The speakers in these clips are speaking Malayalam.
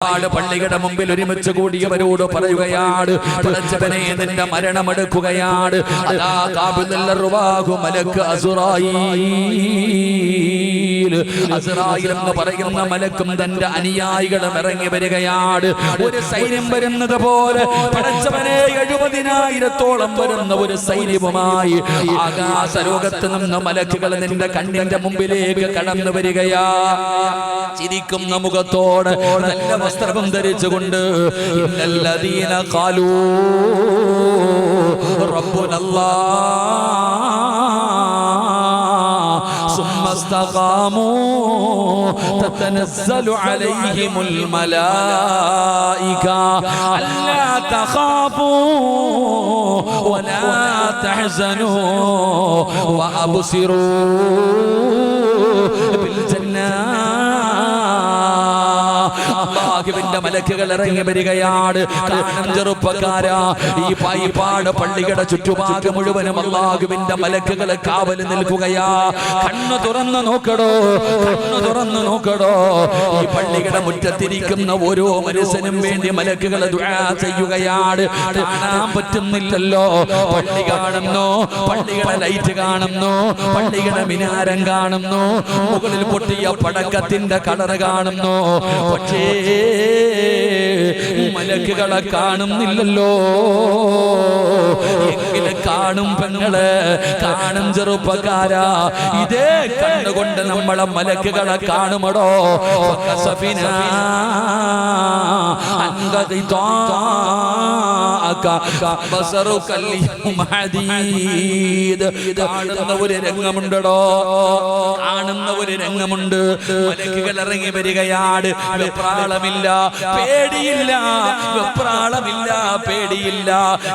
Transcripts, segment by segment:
പള്ളിയുടെ മുമ്പിൽ ഒരുമിച്ച് കൂടിയവരോട് പറയുകയാണ്, പടച്ചവനെ നിന്റെ മരണമെടുക്കുകയാണ്. അതാ ഖാബിദുൽ അർവാഹു മലക്ക് അസ്റായീൽ എന്ന് പറയുന്ന മലക്കും തന്റെ അനുയായികളും ഇറങ്ങി വരികയാണ്. ഒരു സൈന്യം വരുന്നത് പോലെ പടച്ചവനെ 70,000-ഓളം വരുന്ന ഒരു സൈന്യവുമായി ആകാശ ലോകത്ത് നിന്ന് മലക്കുകൾ നിന്റെ കണ്ണിന്റെ മുമ്പിലേക്ക് കടന്നു വരികയാ. ചിരിക്കുന്ന മുഖത്തോടെ നല്ല വസ്ത്രം ധരിച്ചുകൊണ്ട് ഇന്നല്ലദീന ഖാലൂ റബ്ബുനല്ലാഹ് സുമ്മ ഇസ്തഖാമൂ തതനസ്സലു അലൈഹിമുൽ മലായിക അല്ലാ തഖാഫൂ വലാ തഹ്സനൂ വഅബ്സിറൂ ബിൽ ജന്നാ. അല്ലാഹുവിന്റെ മലക്കുകൾ ഇറങ്ങി വരികയാണ്. കാണും ചെറുപ്പക്കാരാ, ഈ പായിപ്പാട് പള്ളിയുടെ ചുറ്റുഭാഗം മുഴുവനും അല്ലാഹുവിന്റെ മലക്കുകൾ കാവൽ നിൽക്കുകയാ. കണ്ണു തുറന്നു നോക്കടോ, കണ്ണു തുറന്നു നോക്കടോ. ഈ പള്ളിയുടെ മുറ്റത്തിരിക്കുന്ന ഓരോ മനുഷ്യനും വേണ്ടി മലക്കുകൾ ദുആ ചെയ്യുകയാണ്. കാണാൻ പറ്റുന്നില്ലല്ലോ, പള്ളി കാണുന്നു, പള്ളിയുടെ ലൈറ്റ് കാണുന്നു, പള്ളിയുടെ മിനാരം കാണുന്നു, മുകളിൽ പൊട്ടിയ പടക്കത്തിന്റെ കളർ കാണുന്നു. പക്ഷേ മലക്കുകളെ കാണുന്നില്ലല്ലോ. എങ്കിലും കാണും പെങ്ങള്, കാണും ചെറുപ്പക്കാരാ, ഇതേ കണ്ണുകൊണ്ട് നമ്മളെ മലക്കുകളെ കാണുമടോ. കാണുന്ന ഒരു രംഗമുണ്ടോ, കാണുന്ന ഒരു രംഗമുണ്ട്. മലക്കുകൾ ഇറങ്ങി വരികയാണ്. വെപ്രാളമില്ല, പേടിയില്ല, വെപ്രാളമില്ല, പേടിയില്ല.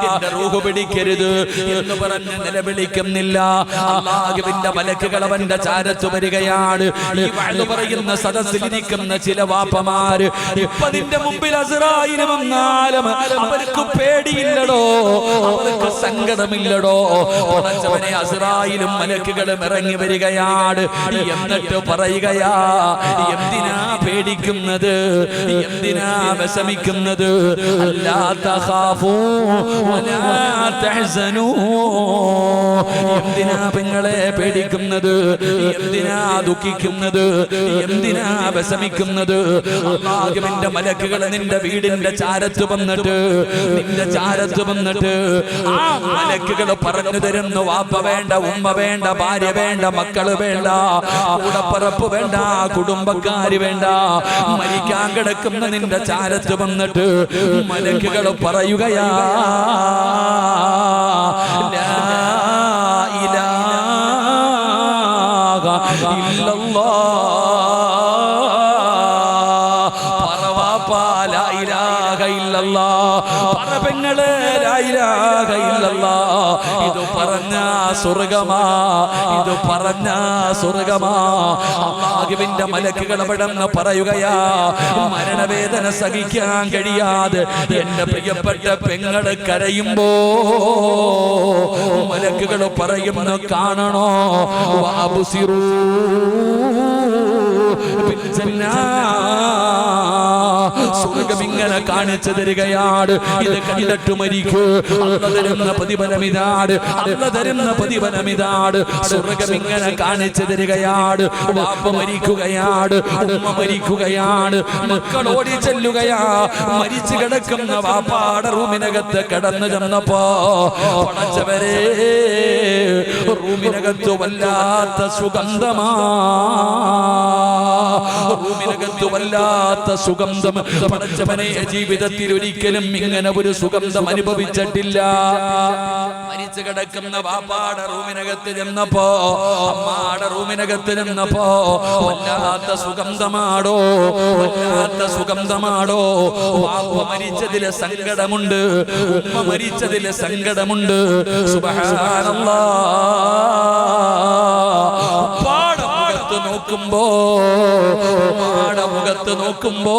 എന്റെ റൂഹ് പിടിക്കരുത് എന്ന് പറഞ്ഞ് നിലവിളിക്കുന്നില്ല. അല്ലാഹുവിന്റെ മലക്കുകൾ അവന്റെ ചാരത്ത് വരികയാണ്. ഈ വഅദ് പറയുന്ന സദസ്സിലിരിക്കുന്ന ചില വാപ്പമാര് ഇപ്പൊ നിന്റെ മുമ്പിൽ അസ്റായീൽ വന്നാലും അവർക്ക് പേടിയില്ലടോ, അവർക്ക് സങ്കടമില്ലടോ. പടച്ചവനെ, അസ്റായീലും മലക്കുകളും ഇറങ്ങി വരികയാണ്. എന്നിട്ട് പറയുകയാ, എന്തിനാ പേടിക്കുന്നത്, എന്തിനാ വിഷമിക്കുന്നത്? അല്ലാ തഖാഫൂ വലാ തഹ്സനൂ. എന്തിനാ പെങ്ങളെ പേടിക്കുന്നത്, എന്തിനാ ദുഃഖിക്കുന്നത്, എന്തിനാ വിഷമിക്കുന്നത്? അല്ലാഹുവിന്റെ മലക്കുകൾ നിന്റെ വീടിന്റെ ചാരത്ത് വന്നിട്ട്, നിന്റെ ചാരത്ത് വന്നിട്ട് ആ മലക്കുകൾ പറഞ്ഞു തരുന്നു, വാപ്പ വേണ്ട, ഉമ്മ വേണ്ട, ഭാര്യ വേണ്ട, മക്കള് വേണ്ട, കൂടപ്പറപ്പ് വേണ്ട, കുടുംബക്കാര് വേണ്ട, മരിക്കാൻ കിടക്കുന്ന നിന്റെ ചാരത്ത് വന്നിട്ട് മലക്കുകൾ പറയുകയാ, ലാ ഇലാഹ ഇല്ലല്ലാഹ്. പറവാപ്പാ ലാ ഇലാഹ ഇല്ലല്ലാഹ്. പറപെങ്ങളെ ലാ ഇലാഹ ഇല്ലല്ലാഹ്. ഇത് പറഞ്ഞ സ്വർഗമാ, ഇത് പറഞ്ഞ സ്വർഗമാ. അല്ലാഹുവിന്റെ മലക്കുകൾ അവിടെന്ന് പറയുകയാ, മരണവേദന സഹിക്കാൻ കഴിയാതെ എന്റെ പ്രിയപ്പെട്ട പെങ്ങള് കരയുമ്പോ മലക്കുകൾ പറയുന്നു, കാണണോ, വഅബ്സിറൂ ബിൽ ജന്നാ. സ്വർഗം ഇങ്ങനെ കാണിച്ചു തരികയാണ്. ഇത് കണ്ടിട്ട് മരിക്കൂ, അല്ലാഹു തരുന്ന പ്രതിഫലമിതാണ്, അല്ലാഹു തരുന്ന പ്രതിഫലമിതാണ്. സ്വർഗം ഇങ്ങനെ കാണിച്ചു തരികയാണ്. വാപ്പ മരിക്കുകയാണ്, ഉമ്മ മരിക്കുകയാണ്, മക്കൾ ഓടി ചെല്ലുകയാ. മരിച്ചു കിടക്കുന്ന വാപ്പാടെ റൂമിനകത്ത് കടന്നു ചെന്നപ്പോ പടച്ചവരെ, റൂമിനകത്ത് വല്ലാത്ത സുഗന്ധമാ, റൂമിനകത്ത് വല്ലാത്ത സുഗന്ധം. പടച്ചവനെ, ജീവിതത്തിൽ ഒരിക്കലും ഇങ്ങനെ ഒരു സുഗന്ധം അനുഭവിച്ചിട്ടില്ല. മരിച്ചു കിടക്കുന്ന വാപ്പാടെ റൂമിനകത്ത് ചെന്നപ്പോ, അമ്മാടെ റൂമിനകത്ത് ചെന്നപ്പോ വല്ലാത്ത സുഗന്ധമാടോ, വല്ലാത്ത സുഗന്ധമാടോ. വാപ്പ മരിച്ചതിലെ സങ്കടമുണ്ട്, ഉമ്മ മരിച്ചതിലെ സങ്കടമുണ്ട്. സുബ്ഹാനല്ലാഹ്. പാടമുഖത്ത് നോക്കുമ്പോ, പാടമുഖത്ത് നോക്കുമ്പോ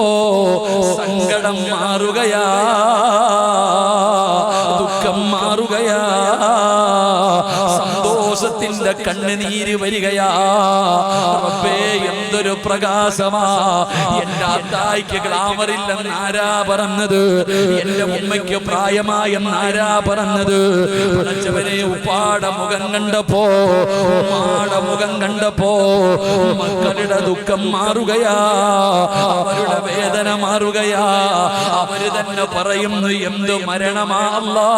സങ്കടം മാറുകയാ, ദുഃഖം മാറുകയാ, സന്തോഷത്തിന്റെ സന്തോഷത്തിന്റെ കണ്ണുനീര് വരികയാ. റബ്ബേ, എന്തൊരു പ്രകാശമാ. എന്റെ അത്തായിക്ക് ഗ്ലാമറില്ലെന്ന് ആരാ പറഞ്ഞത്? എന്റെ ഉമ്മയ്ക്ക് പ്രായമായെന്ന് ആരാ പറഞ്ഞത്? പഠിച്ചവനെ, ഉപ്പാടെ മുഖം കണ്ടപ്പോ, ഉമ്മാടെ മുഖം കണ്ടപ്പോ മക്കളുടെ ദുഃഖം മാറുകയാ, അവരുടെ വേദന മാറുകയാ. അവര് തന്നെ പറയുന്നു, എന്തു മരണമാ അല്ലാ,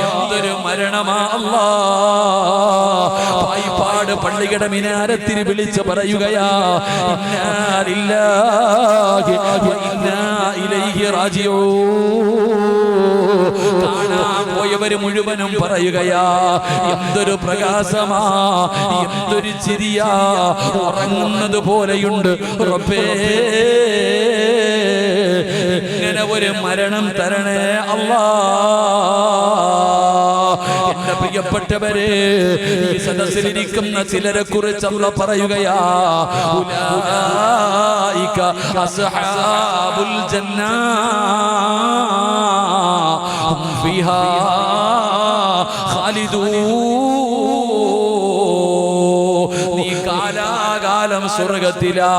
എന്തൊരു മരണമാ അല്ലാ. പായിപ്പാട് പള്ളിയുടെ മിനാരത്തിന് വിളിച്ച് പറയുകയാ, ഇന്നാ ലില്ലാഹി വ ഇന്നാ ഇലൈഹി റാജിഊൻ. കാണാൻ പോയവര് മുഴുവനും പറയുകയാ, എന്തൊരു പ്രകാശമാ, എന്തൊരു ചിരിയാ, ഉറങ്ങുന്നത് പോലെയുണ്ട്. റബ്ബേ, ഇങ്ങനെ ഒരു മരണം തരണേ അല്ലാ. എന്റെ പ്രിയപ്പെട്ടവരെ, ഈ സദസ്സിലിരിക്കുന്ന ചിലരെ കുറിച്ച് അല്ലാഹു പറയുകയാ, ഉലൈക അസ്ഹാബുൽ ജന്ന ഹും ഫീഹാ ഖാലിദൂൻ. നീ കാലാകാലം സ്വർഗത്തിലാ.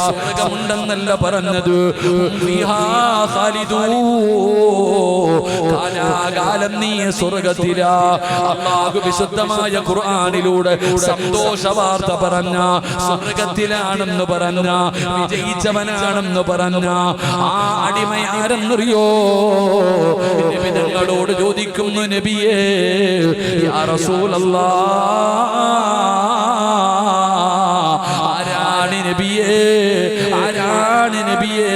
സ്വർഗമുണ്ടെന്നല്ല പറഞ്ഞത്, ഫീഹാ ഖാലിദൂൻ. കാലാകാലം നീ സ്വർഗത്തിലാ. അല്ലാഹു വിശുദ്ധമായ ഖുർആനിലൂടെ സന്തോഷ വാർത്ത പറഞ്ഞ, സ്വർഗത്തിലാണെന്ന് പറഞ്ഞ, വിജയിച്ചവനാണെന്ന് പറഞ്ഞ ആ അടിമയാരെന്നറിയോ? നബി തങ്ങളോട് ചോദിക്കുന്നു, നബിയേ, യാ റസൂലല്ലാഹ്, ആരാണ് നബിയേ, ആരാണ് നബിയേ?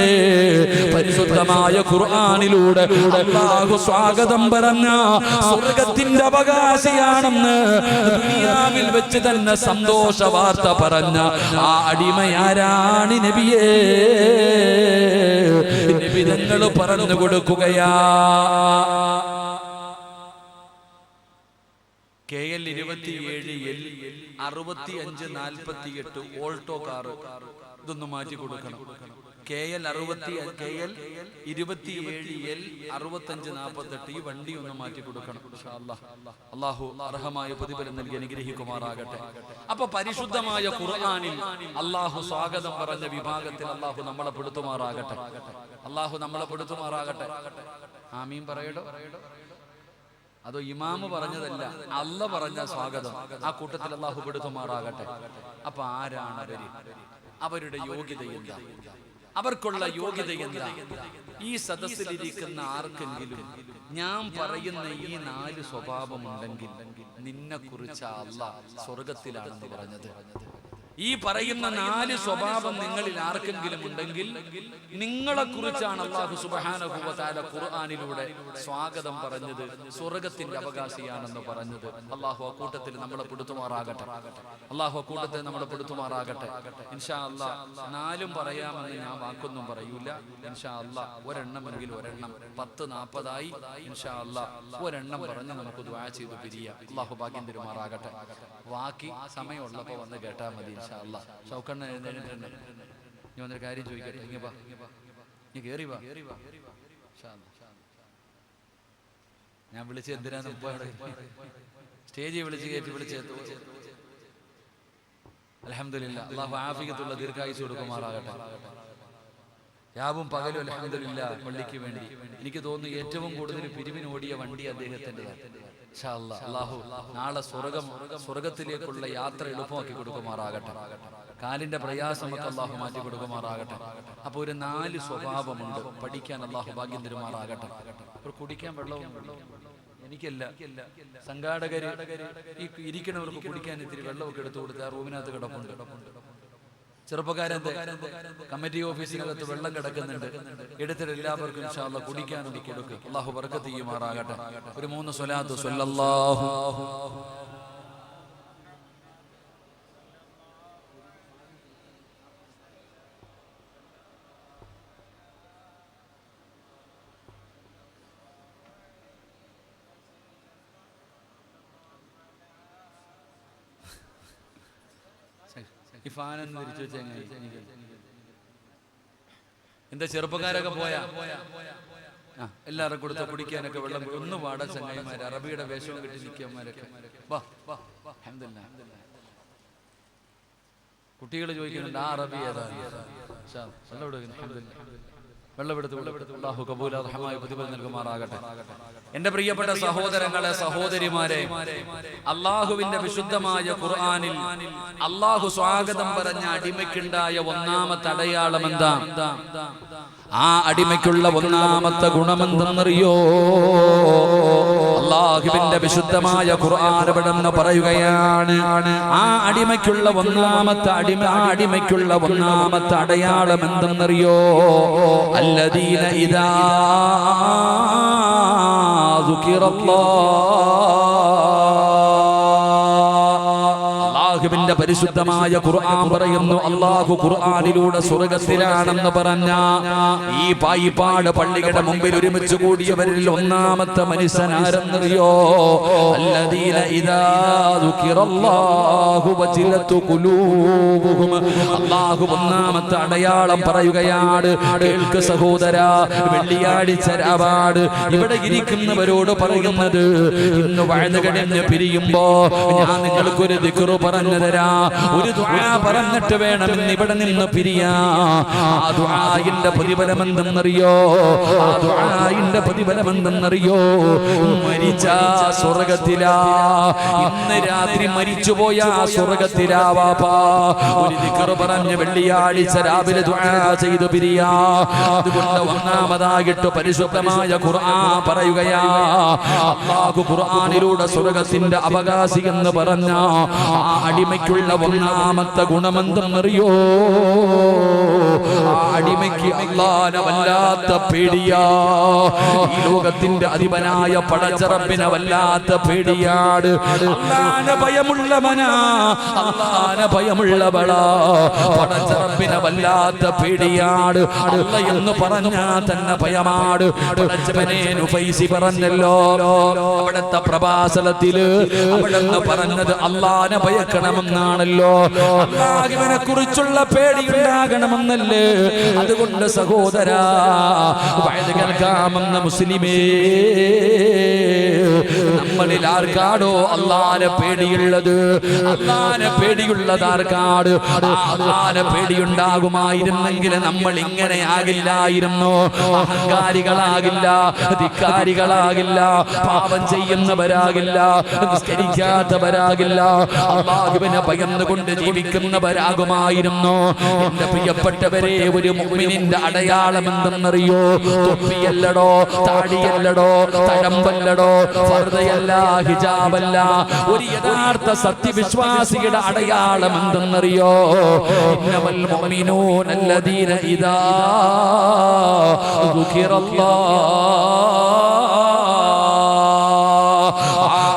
പരിശുദ്ധമായ ഖുർആനിലൂടെ അല്ലാഹു സ്വാഗതം പറഞ്ഞ, സ്വർഗത്തിന്റെ അവകാശിയാണെന്ന് ദുനിയാവിൽ വെച്ച് തന്നെ സന്തോഷ വാർത്ത പറഞ്ഞ ആ അടിമയാരാണ് നബിയേ? നബി തങ്ങൾ പറഞ്ഞു കൊടുക്കുകയാ. KL 27L 6548 ഓൾട്ടോ കാറ്, ഇതൊന്ന് മാറ്റി കൊടുക്കണം. KL 27L 6548 ഈ വണ്ടി ഒന്ന് മാറ്റി കൊടുക്കണം. അല്ലാഹു അർഹമായ പ്രതിഫലം നൽകി അനുഗ്രഹിക്കുമാറാകട്ടെ. അപ്പൊ പരിശുദ്ധമായ ഖുർആനിൽ അല്ലാഹു സ്വാഗതം പറഞ്ഞ വിഭാഗത്തിൽ അല്ലാഹു നമ്മളെ പെടുത്തുമാറാകട്ടെ. അല്ലാഹു നമ്മളെ പെടുത്തുമാറാകട്ടെ. ആമീൻ പറയടോ. അതോ ഇമാമ് പറഞ്ഞതല്ല, അല്ലാഹു പറഞ്ഞ സ്വാഗതം, ആ കൂട്ടത്തിൽ അല്ലാഹു പെടുത്തുമാറാകട്ടെ. അപ്പൊ ആരാണ് അവര്? അവരുടെ യോഗ്യത എന്താ? അവർക്കുള്ള യോഗ്യത എന്താ? ഈ സദസ്സിലിരിക്കുന്ന ആർക്കെങ്കിലും ഞാൻ പറയുന്ന ഈ 4 സ്വഭാവമുണ്ടെങ്കിൽ നിന്നെ കുറിച്ച് അല്ലാഹ് സ്വർഗത്തിലാണെന്ന് പറഞ്ഞത്. ഈ പറയുന്ന 4 സ്വഭാവം നിങ്ങളിൽ ആർക്കെങ്കിലും ഉണ്ടെങ്കിൽ നിങ്ങളെ കുറിച്ചാണ് അല്ലാഹു സുബ്ഹാനഹു വ തആല ഖുർആനിലൂടെ സ്വാഗതം പറഞ്ഞത്, സ്വർഗത്തിന്റെ അവകാശിയാണെന്ന് പറഞ്ഞത്. അല്ലാഹു ആ കൂട്ടത്തിൽ നമ്മളെ പെടുത്തുമാറാകട്ടെ. അല്ലാഹു ആ കൂട്ടത്തിൽ നമ്മളെ പെടുത്തുമാറാകട്ടെ. ഇൻഷാ അല്ലാഹ് 4 പറയാമെന്ന് ഞാൻ വാക്കൊന്നും പറയൂല. ഇൻഷാ അല്ലാഹ് ഒരെണ്ണമെങ്കിൽ ഒരെണ്ണം 10:40 ഇൻഷാ അല്ലാഹ് ഒരെണ്ണം പറഞ്ഞ് നമുക്ക് ദുആ ചെയ്തു പിരിയാം. അല്ലാഹു ഭാഗ്യം തരുമാറാകട്ടെ. ബാക്കി സമയമുള്ളപ്പോൾ വന്ന് കേട്ടാൽ മതി. ഷൗക്കണ്ണ എഴുന്നേറ്റിട്ടുണ്ട്. നീ വന്നൊരു കാര്യം ചോദിക്കട്ടെ. നീ കേറി വാ. ഞാൻ വിളിച്ച് എന്തിനാണ് സ്റ്റേജിൽ വിളിച്ച് അൽഹംദുലില്ലാ. അല്ലാഹു ആഫിയത്തുള്ള ദീർഘായുസ്സ് കൊടുക്കുമാറാകട്ടെ. രാവും പകലും അൽഹംദുലില്ലാ പള്ളിക്ക് വേണ്ടി എനിക്ക് തോന്നുന്നു ഏറ്റവും കൂടുതൽ പിരിവിന് ഓടിയ വണ്ടി അദ്ദേഹത്തിൻ്റെതാണ്. അല്ലാഹു നാളെ സ്വർഗത്തിലേക്കുള്ള യാത്ര എളുപ്പമാക്കി കൊടുക്കുമാറാകട്ടെ. കാലിന്റെ പ്രയാസമൊക്കെ അല്ലാഹു മാറ്റി കൊടുക്കുമാറാകട്ടെ. അപ്പൊ ഒരു 4 സ്വഭാവമുണ്ട്. പഠിക്കാൻ അല്ലാഹു ഭാഗ്യം തരുമാറാകട്ടെ. കുടിക്കാൻ വെള്ളവും എനിക്കല്ല, സംഘാടകര് ഈ ഇരിക്കണവർക്ക് കുടിക്കാൻ ഇത്തിരി വെള്ളമൊക്കെ എടുത്തു കൊടുത്ത് ആ റൂമിനകത്ത് കിടപ്പുണ്ട്. ചെറുപ്പക്കാരൻ കമ്മിറ്റി ഓഫീസിനകത്ത് വെള്ളം കിടക്കുന്നുണ്ട്. എടുത്തിട്ട് എല്ലാവർക്കും ഇൻഷാ അല്ലാഹ് കുടിക്കാനൊന്ന് കൊടുക്കുക. അല്ലാഹു ബർക്കത്ത് ചെയ്യുമാറാകട്ടെ. ഒരു 3 സ്വലാത്ത് സ്വല്ലല്ലാഹു ഈ ഫാനൊന്ന് തിരിച്ചു വെച്ചാൽ എന്താ ചെറുപ്പക്കാരൊക്കെ പോയാ? എല്ലാവരും കൊടുത്ത കുടിക്കാനൊക്കെ വെള്ളം ഒന്ന് പാട ചങ്ങായിമാര് അറബിയുടെ വേഷവും കിട്ടി നിൽക്കന്മാരൊക്കെ കുട്ടികൾ ചോദിക്കുന്നുണ്ട് ആ അറബി ഏതാ വെള്ളമെടുത്ത് അല്ലാഹു കബൂലാർഹമായ പ്രതിഫലം നൽകുമാറാകട്ടെ. എന്റെ പ്രിയപ്പെട്ട സഹോദരങ്ങളെ സഹോദരിമാരെ, അള്ളാഹുവിന്റെ വിശുദ്ധമായ ഖുർആനിൽ അള്ളാഹു സ്വാഗതം പറഞ്ഞ അടിമയ്ക്കുണ്ടായ ഒന്നാമത്തെ അടയാളം എന്താ? ആ അടിമയ്ക്കുള്ള ഒന്നാമത്തെ ഗുണമെന്തെന്നറിയോ? അള്ളാഹുവിന്റെ വിശുദ്ധമായ ഖുർആൻ ഇവിടെന്ന് പറയുകയാണ്, ആ അടിമയ്ക്കുള്ള ഒന്നാമത്തെ അടയാളം എന്തെന്നറിയോ? അല്ലദീന ഇദാ അല്ലാഹുവിന്റെ പരിശുദ്ധമായ ഖുർആൻ പറയുന്നു, അല്ലാഹു ഖുർആനിലൂടെ സ്വർഗ്ഗത്തിലാണെന്ന് പറഞ്ഞ ഈ പായിപ്പാട് പള്ളിയുടെ മുമ്പിൽ ഒരുമിച്ച് കൂടിയവരിൽ ഒന്നാമത്തെ മനുഷ്യനാരെന്നറിയോ? അല്ലദീന ഇദാ ദുകിറല്ലാഹു വജിലതു ഖുലൂബുഹും. അല്ലാഹു ഒന്നാമത്തെ അടയാളം പറയുകയാണ്. കേൾക്ക് സഹോദരാ, വെള്ളിയാഴ്ച രാവാട് ഇവിടെ ഇരിക്കുന്നവരോട് പറയുന്നത്, ഇന്ന് വഴുത് കഴിഞ്ഞ് പിരിയുമ്പോ ഞാൻ നിങ്ങൾക്കൊരു ദിക്റ് പറഞ്ഞു തരാ, ഒരു ദുആ പറഞ്ഞിട്ട് വേണം ഇന്ന് ഇവിടെ നിന്ന് പിരിയാ. ആ ദുആയിന്റെ പ്രതിഫലം എന്തെന്നറിയോ? ആ ദുആയിന്റെ പ്രതിഫലം എന്തെന്നറിയോ? മരിച്ച സ്വർഗ്ഗത്തിലാ. ഇന്ന് രാത്രി മരിച്ചുപോയ സ്വർഗ്ഗത്തിലാ വാപ്പാ. ഒരു ദിക്റ് പറഞ്ഞ് വെള്ളിയാഴ്ച രാവിലെ ദുആ ചെയ്തു പിരിയാ. അതുകൊണ്ട് ഒന്നാമതായിട്ട് പരിശുദ്ധമായ ഖുർആൻ പറയുകയാ, അല്ലാഹു ഖുർആനിലൂടെ സ്വർഗ്ഗത്തിന്റെ അവകാശി എന്ന് പറഞ്ഞ ആ അടിമയ്ക്കുള്ള ഒന്നാമത്തെ ഗുണമെന്തെന്നറിയോ? ആ അടിമയ്ക്ക് അല്ലാഹുവിനെ വല്ലാത്ത പേടിയാ. ഈ ലോകത്തിന്റെ അധിപനായ പടച്ചറബിനെ വല്ലാത്ത പേടിയാണ്. അല്ലാഹുവിനെ ഭയമുള്ളവനാ, അല്ലാഹുവിനെ ഭയമുള്ളവളാ. പടച്ചറബിനെ വല്ലാത്ത പേടിയാണ്. അല്ലാഹ് എന്ന് പറഞ്ഞാ തന്നെ ഭയമാണ്. പടച്ചവനെ നുഫൈസി പറഞ്ഞല്ലോ അവിടുത്തെ പ്രഭാഷണത്തില്, അവിടുന്ന് പറഞ്ഞത് അല്ലാഹുവിനെ ഭയക്കണമെന്നാണല്ലോ. അല്ലാഹുവിനെ കുറിച്ചുള്ള പേടിയുണ്ടാകണമെന്നല്ലേ? അതുകൊണ്ട് സഹോദരാ, വയത് കേൾക്കാമെന്ന മുസ്ലിമേ, നമ്മളിൽ ആർക്കാടോ അല്ലാഹുവിനെ പേടിയുള്ളത്? അല്ലാഹുവിനെ പേടിയുള്ളത് ആർക്കാട്? അല്ലാഹുവിനെ പേടിയുണ്ടാകുമായിരുന്നെങ്കിൽ നമ്മൾ ഇങ്ങനെ ആകില്ലായിരുന്നു. അഹങ്കാരികളാകില്ല, ധിക്കാരികളാകില്ല, പാപം ചെയ്യുന്നവരാകില്ല, നിസ്കരിക്കാത്തവരാകില്ല, അല്ലാഹുവിനെ ഭയന്നുകൊണ്ട് ജീവിക്കുന്നവരാകുമായിരുന്നു. എന്റെ പ്രിയപ്പെട്ടവരെ, ഒരു മുഅ്മിനിന്റെ അടയാളം എന്തെന്നറിയോ? തൊപ്പിയല്ലടോ, താടിയല്ലടോ, തഴമ്പല്ലടോ, ഫർദയല്ല, ഹിജാബല്ല. ഒരു യഥാർത്ഥ സത്യവിശ്വാസിയുടെ അടയാളം എന്തെന്നറിയോ? ഇന്നമൽ മുഅ്മിനൂന അല്ലദീന ഇദാ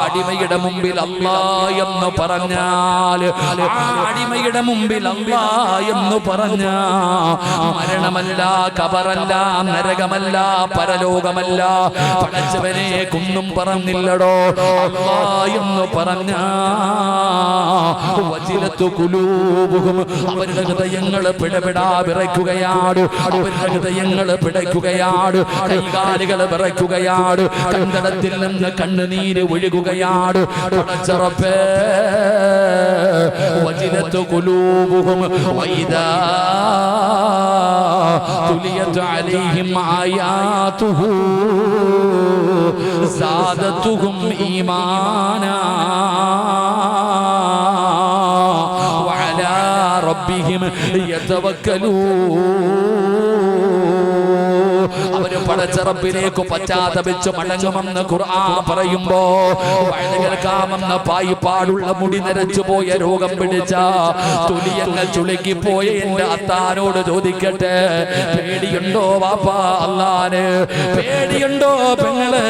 അടിമയുടെ മുമ്പിൽ അല്ലാഹ് എന്ന് പറഞ്ഞാൽ, അടിമയുടെ മുമ്പിൽ അല്ലാഹ് എന്ന് പറഞ്ഞാ മരണമല്ല, ഖബറല്ല, നരകമല്ല, പരലോകമല്ല. പടച്ചവനെ കുന്നും പറഞ്ഞില്ലടോ. അല്ലാഹ് എന്ന് പറഞ്ഞാ വജിലത്തു ഖുലൂബുഹും. അവരുടെ ഹൃദയങ്ങൾ പിടപിടാ വിറയ്ക്കുകയാണ്. അവരുടെ ഹൃദയങ്ങൾ പിടയ്ക്കുകയാണ്. കൈകാലുകൾ വിറയ്ക്കുകയാണ്. കണ്ടടത്തിൽ നിന്ന് കണ്ണുനീര് ഒഴുകുകയാണ്. പടച്ചറബേ, വജിലത്തു ഖുലൂബുഹും വഇദാ തുലിയത് അലൈഹിം ആയാതുഹു സാദതുഹും ഈമാനാ വഅലാ റബ്ബിഹിം യതവക്കലൂൻ. അവര് പടച്ചറബിലേക്ക് പശ്ചാത്തപിച്ച് മടങ്ങുമെന്ന് ഖുർആൻ പറയുമ്പോ, വഴുത് കേൾക്കാമെന്ന പായിപ്പാടുള്ള മുടി നരച്ചു പോയ, രോഗം പിടിച്ച തുലിയങ്ങൾ ചുളുക്കിപ്പോയ എന്റെ അത്താനോട് ചോദിക്കട്ടെ, പേടിയുണ്ടോ വാപ്പാ അല്ലാഹുവിനെ? പേടിയുണ്ടോ പെങ്ങള്?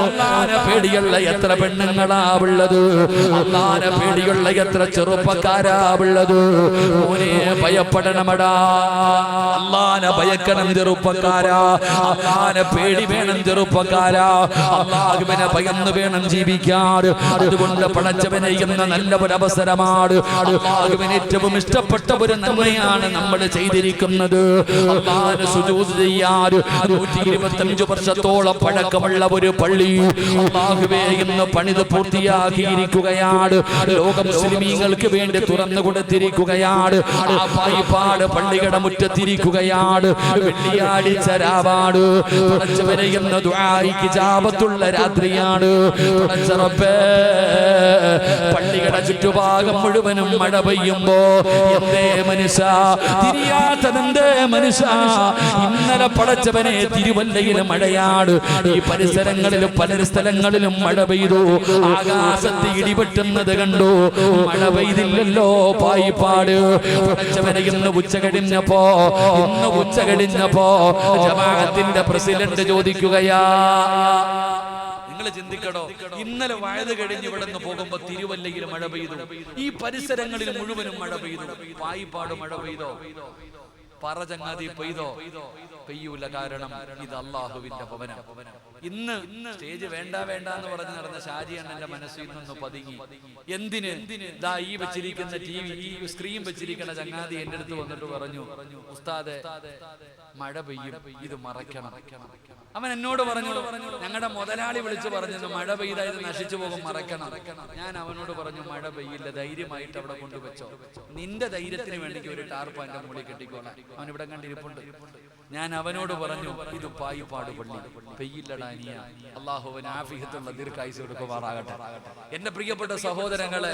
അല്ലാഹുവിനെ പേടിയുള്ള എത്ര പെണ്ണുങ്ങളാ ഉള്ളത്? അല്ലാഹുവിനെ പേടിയുള്ള എത്ര ചെറുപ്പക്കാരാ ഉള്ളത്? മോനെ ഭയപ്പെടണമടാ, അല്ലാഹുവിനെ ഭയക്കണം ചെറുപ്പക്കാരാ. അള്ളാഹുവിനെ പേടി വേണം ചെറുപ്പക്കാരാ, അള്ളാഹുവിനെ ഭയന്ന് വേണം ജീവിക്കാൻ. അതുകൊണ്ട് പടച്ചവനെ എന്ന നല്ല ഒരു അവസരമാണ്, അള്ളാഹുവിന് ഏറ്റവും ഇഷ്ടപ്പെട്ട ഒരു നന്മയാണ് നമ്മൾ ചെയ്തിരിക്കുന്നത്. അള്ളാഹുവിനെ സുജൂദ് ചെയ്യാൻ 125 വർഷത്തോളം പഴക്കമുള്ള ഒരു പള്ളി അള്ളാഹുവേ ഇന്ന് പണിത് പൂർത്തിയാക്കിയിരിക്കുകയാണ്. ലോക മുസ്ലിമീങ്ങൾക്ക് വേണ്ടി തുറന്നു കൊടുത്തിരിക്കുകയാണ്. ആ പായിപ്പാട് പള്ളിയുടെ മുറ്റത്തിരിക്കുകയാണ്. വെള്ളിയാഴ്ച രാവാണ്. പടച്ചവനെ എന്ന ദുആഇക്ക് ഇജാബത്തുള്ള രാത്രിയാണ്. പടച്ച റബ്ബേ, പള്ളിയുടെ ചുറ്റുഭാഗം മുഴുവനും മഴ പെയ്യുമ്പോ എന്തേ മനുഷ്യ തിരിയാത്തതെന്തേ മനുഷ്യ? ഇന്നലെ പടച്ചവനെ തിരുവല്ലയിൽ മഴയാണ്. ഈ പരിസരങ്ങളിലും പല സ്ഥലങ്ങളിലും മഴ പെയ്തു. ആകാശത്ത് ഇടിപെട്ടുന്നത് കണ്ടു. മഴ പെയ്തില്ലല്ലോ പായിപ്പാട്. പടച്ചവനെ ഇന്ന് ഉച്ച കഴിഞ്ഞപ്പോ ജമാഅത്തിന്റെ പ്രസിഡന്റ് ചോദിക്കുകയാ, നിങ്ങൾ ചിന്തിക്കണോ, ഇന്നലെ വയത് കഴിഞ്ഞ് ഇവിടെ നിന്ന് പോകുമ്പോ തിരുവല്ലയിൽ മഴ പെയ്തു, ഈ പരിസരങ്ങളിൽ മുഴുവനും മഴ പെയ്തു, പായിപ്പാട് മഴ പെയ്തോ? പറചങ്ങാതി പെയ്തോ? പെയ്യൂല. കാരണം ഇത് അള്ളാഹുവിന്റെ ഭവനം. ഇന്ന് സ്റ്റേജ് വേണ്ട വേണ്ട എന്ന് പറഞ്ഞ് നടന്ന ഷാജി അണ്ണന്റെ മനസ്സിൽ നിന്ന് പതുങ്ങി. എന്തിന്? ദാ ഈ വെച്ചിരിക്കുന്ന TV, ഈ സ്ക്രീൻ വെച്ചിരിക്കുന്ന ചങ്ങാതി എന്റെ അടുത്ത് വന്നിട്ട് പറഞ്ഞു, ഉസ്താദെ മഴ പെയ്യും, ഇത് മറയ്ക്കണം. അവൻ എന്നോട് പറഞ്ഞു, ഞങ്ങളുടെ മുതലാളി വിളിച്ചു പറഞ്ഞു മഴ പെയ്ത ഇത് നശിച്ചു പോകും, മറയ്ക്കണം. ഞാൻ അവനോട് പറഞ്ഞു, മഴ പെയ്യില്ല, ധൈര്യമായിട്ട് അവിടെ കൊണ്ടുവച്ചോ, നിന്റെ ധൈര്യത്തിന് വേണ്ടി ഒരു ടാർപ്പാന്റെ മുകളിൽ കെട്ടിക്കോളാം. അവൻ ഇവിടെ കണ്ടിരിപ്പുണ്ട്. ഞാൻ അവനോട് പറഞ്ഞു, ഇത് പായിപ്പാട് പള്ളി, പെയ്യില്ലടാ നീയ. അള്ളാഹുവിന് ആഫിയത്തുള്ള ദീർഘായുസ്സ് കൊടുക്കുമാറാകട്ടെ. എന്റെ പ്രിയപ്പെട്ട സഹോദരങ്ങളെ,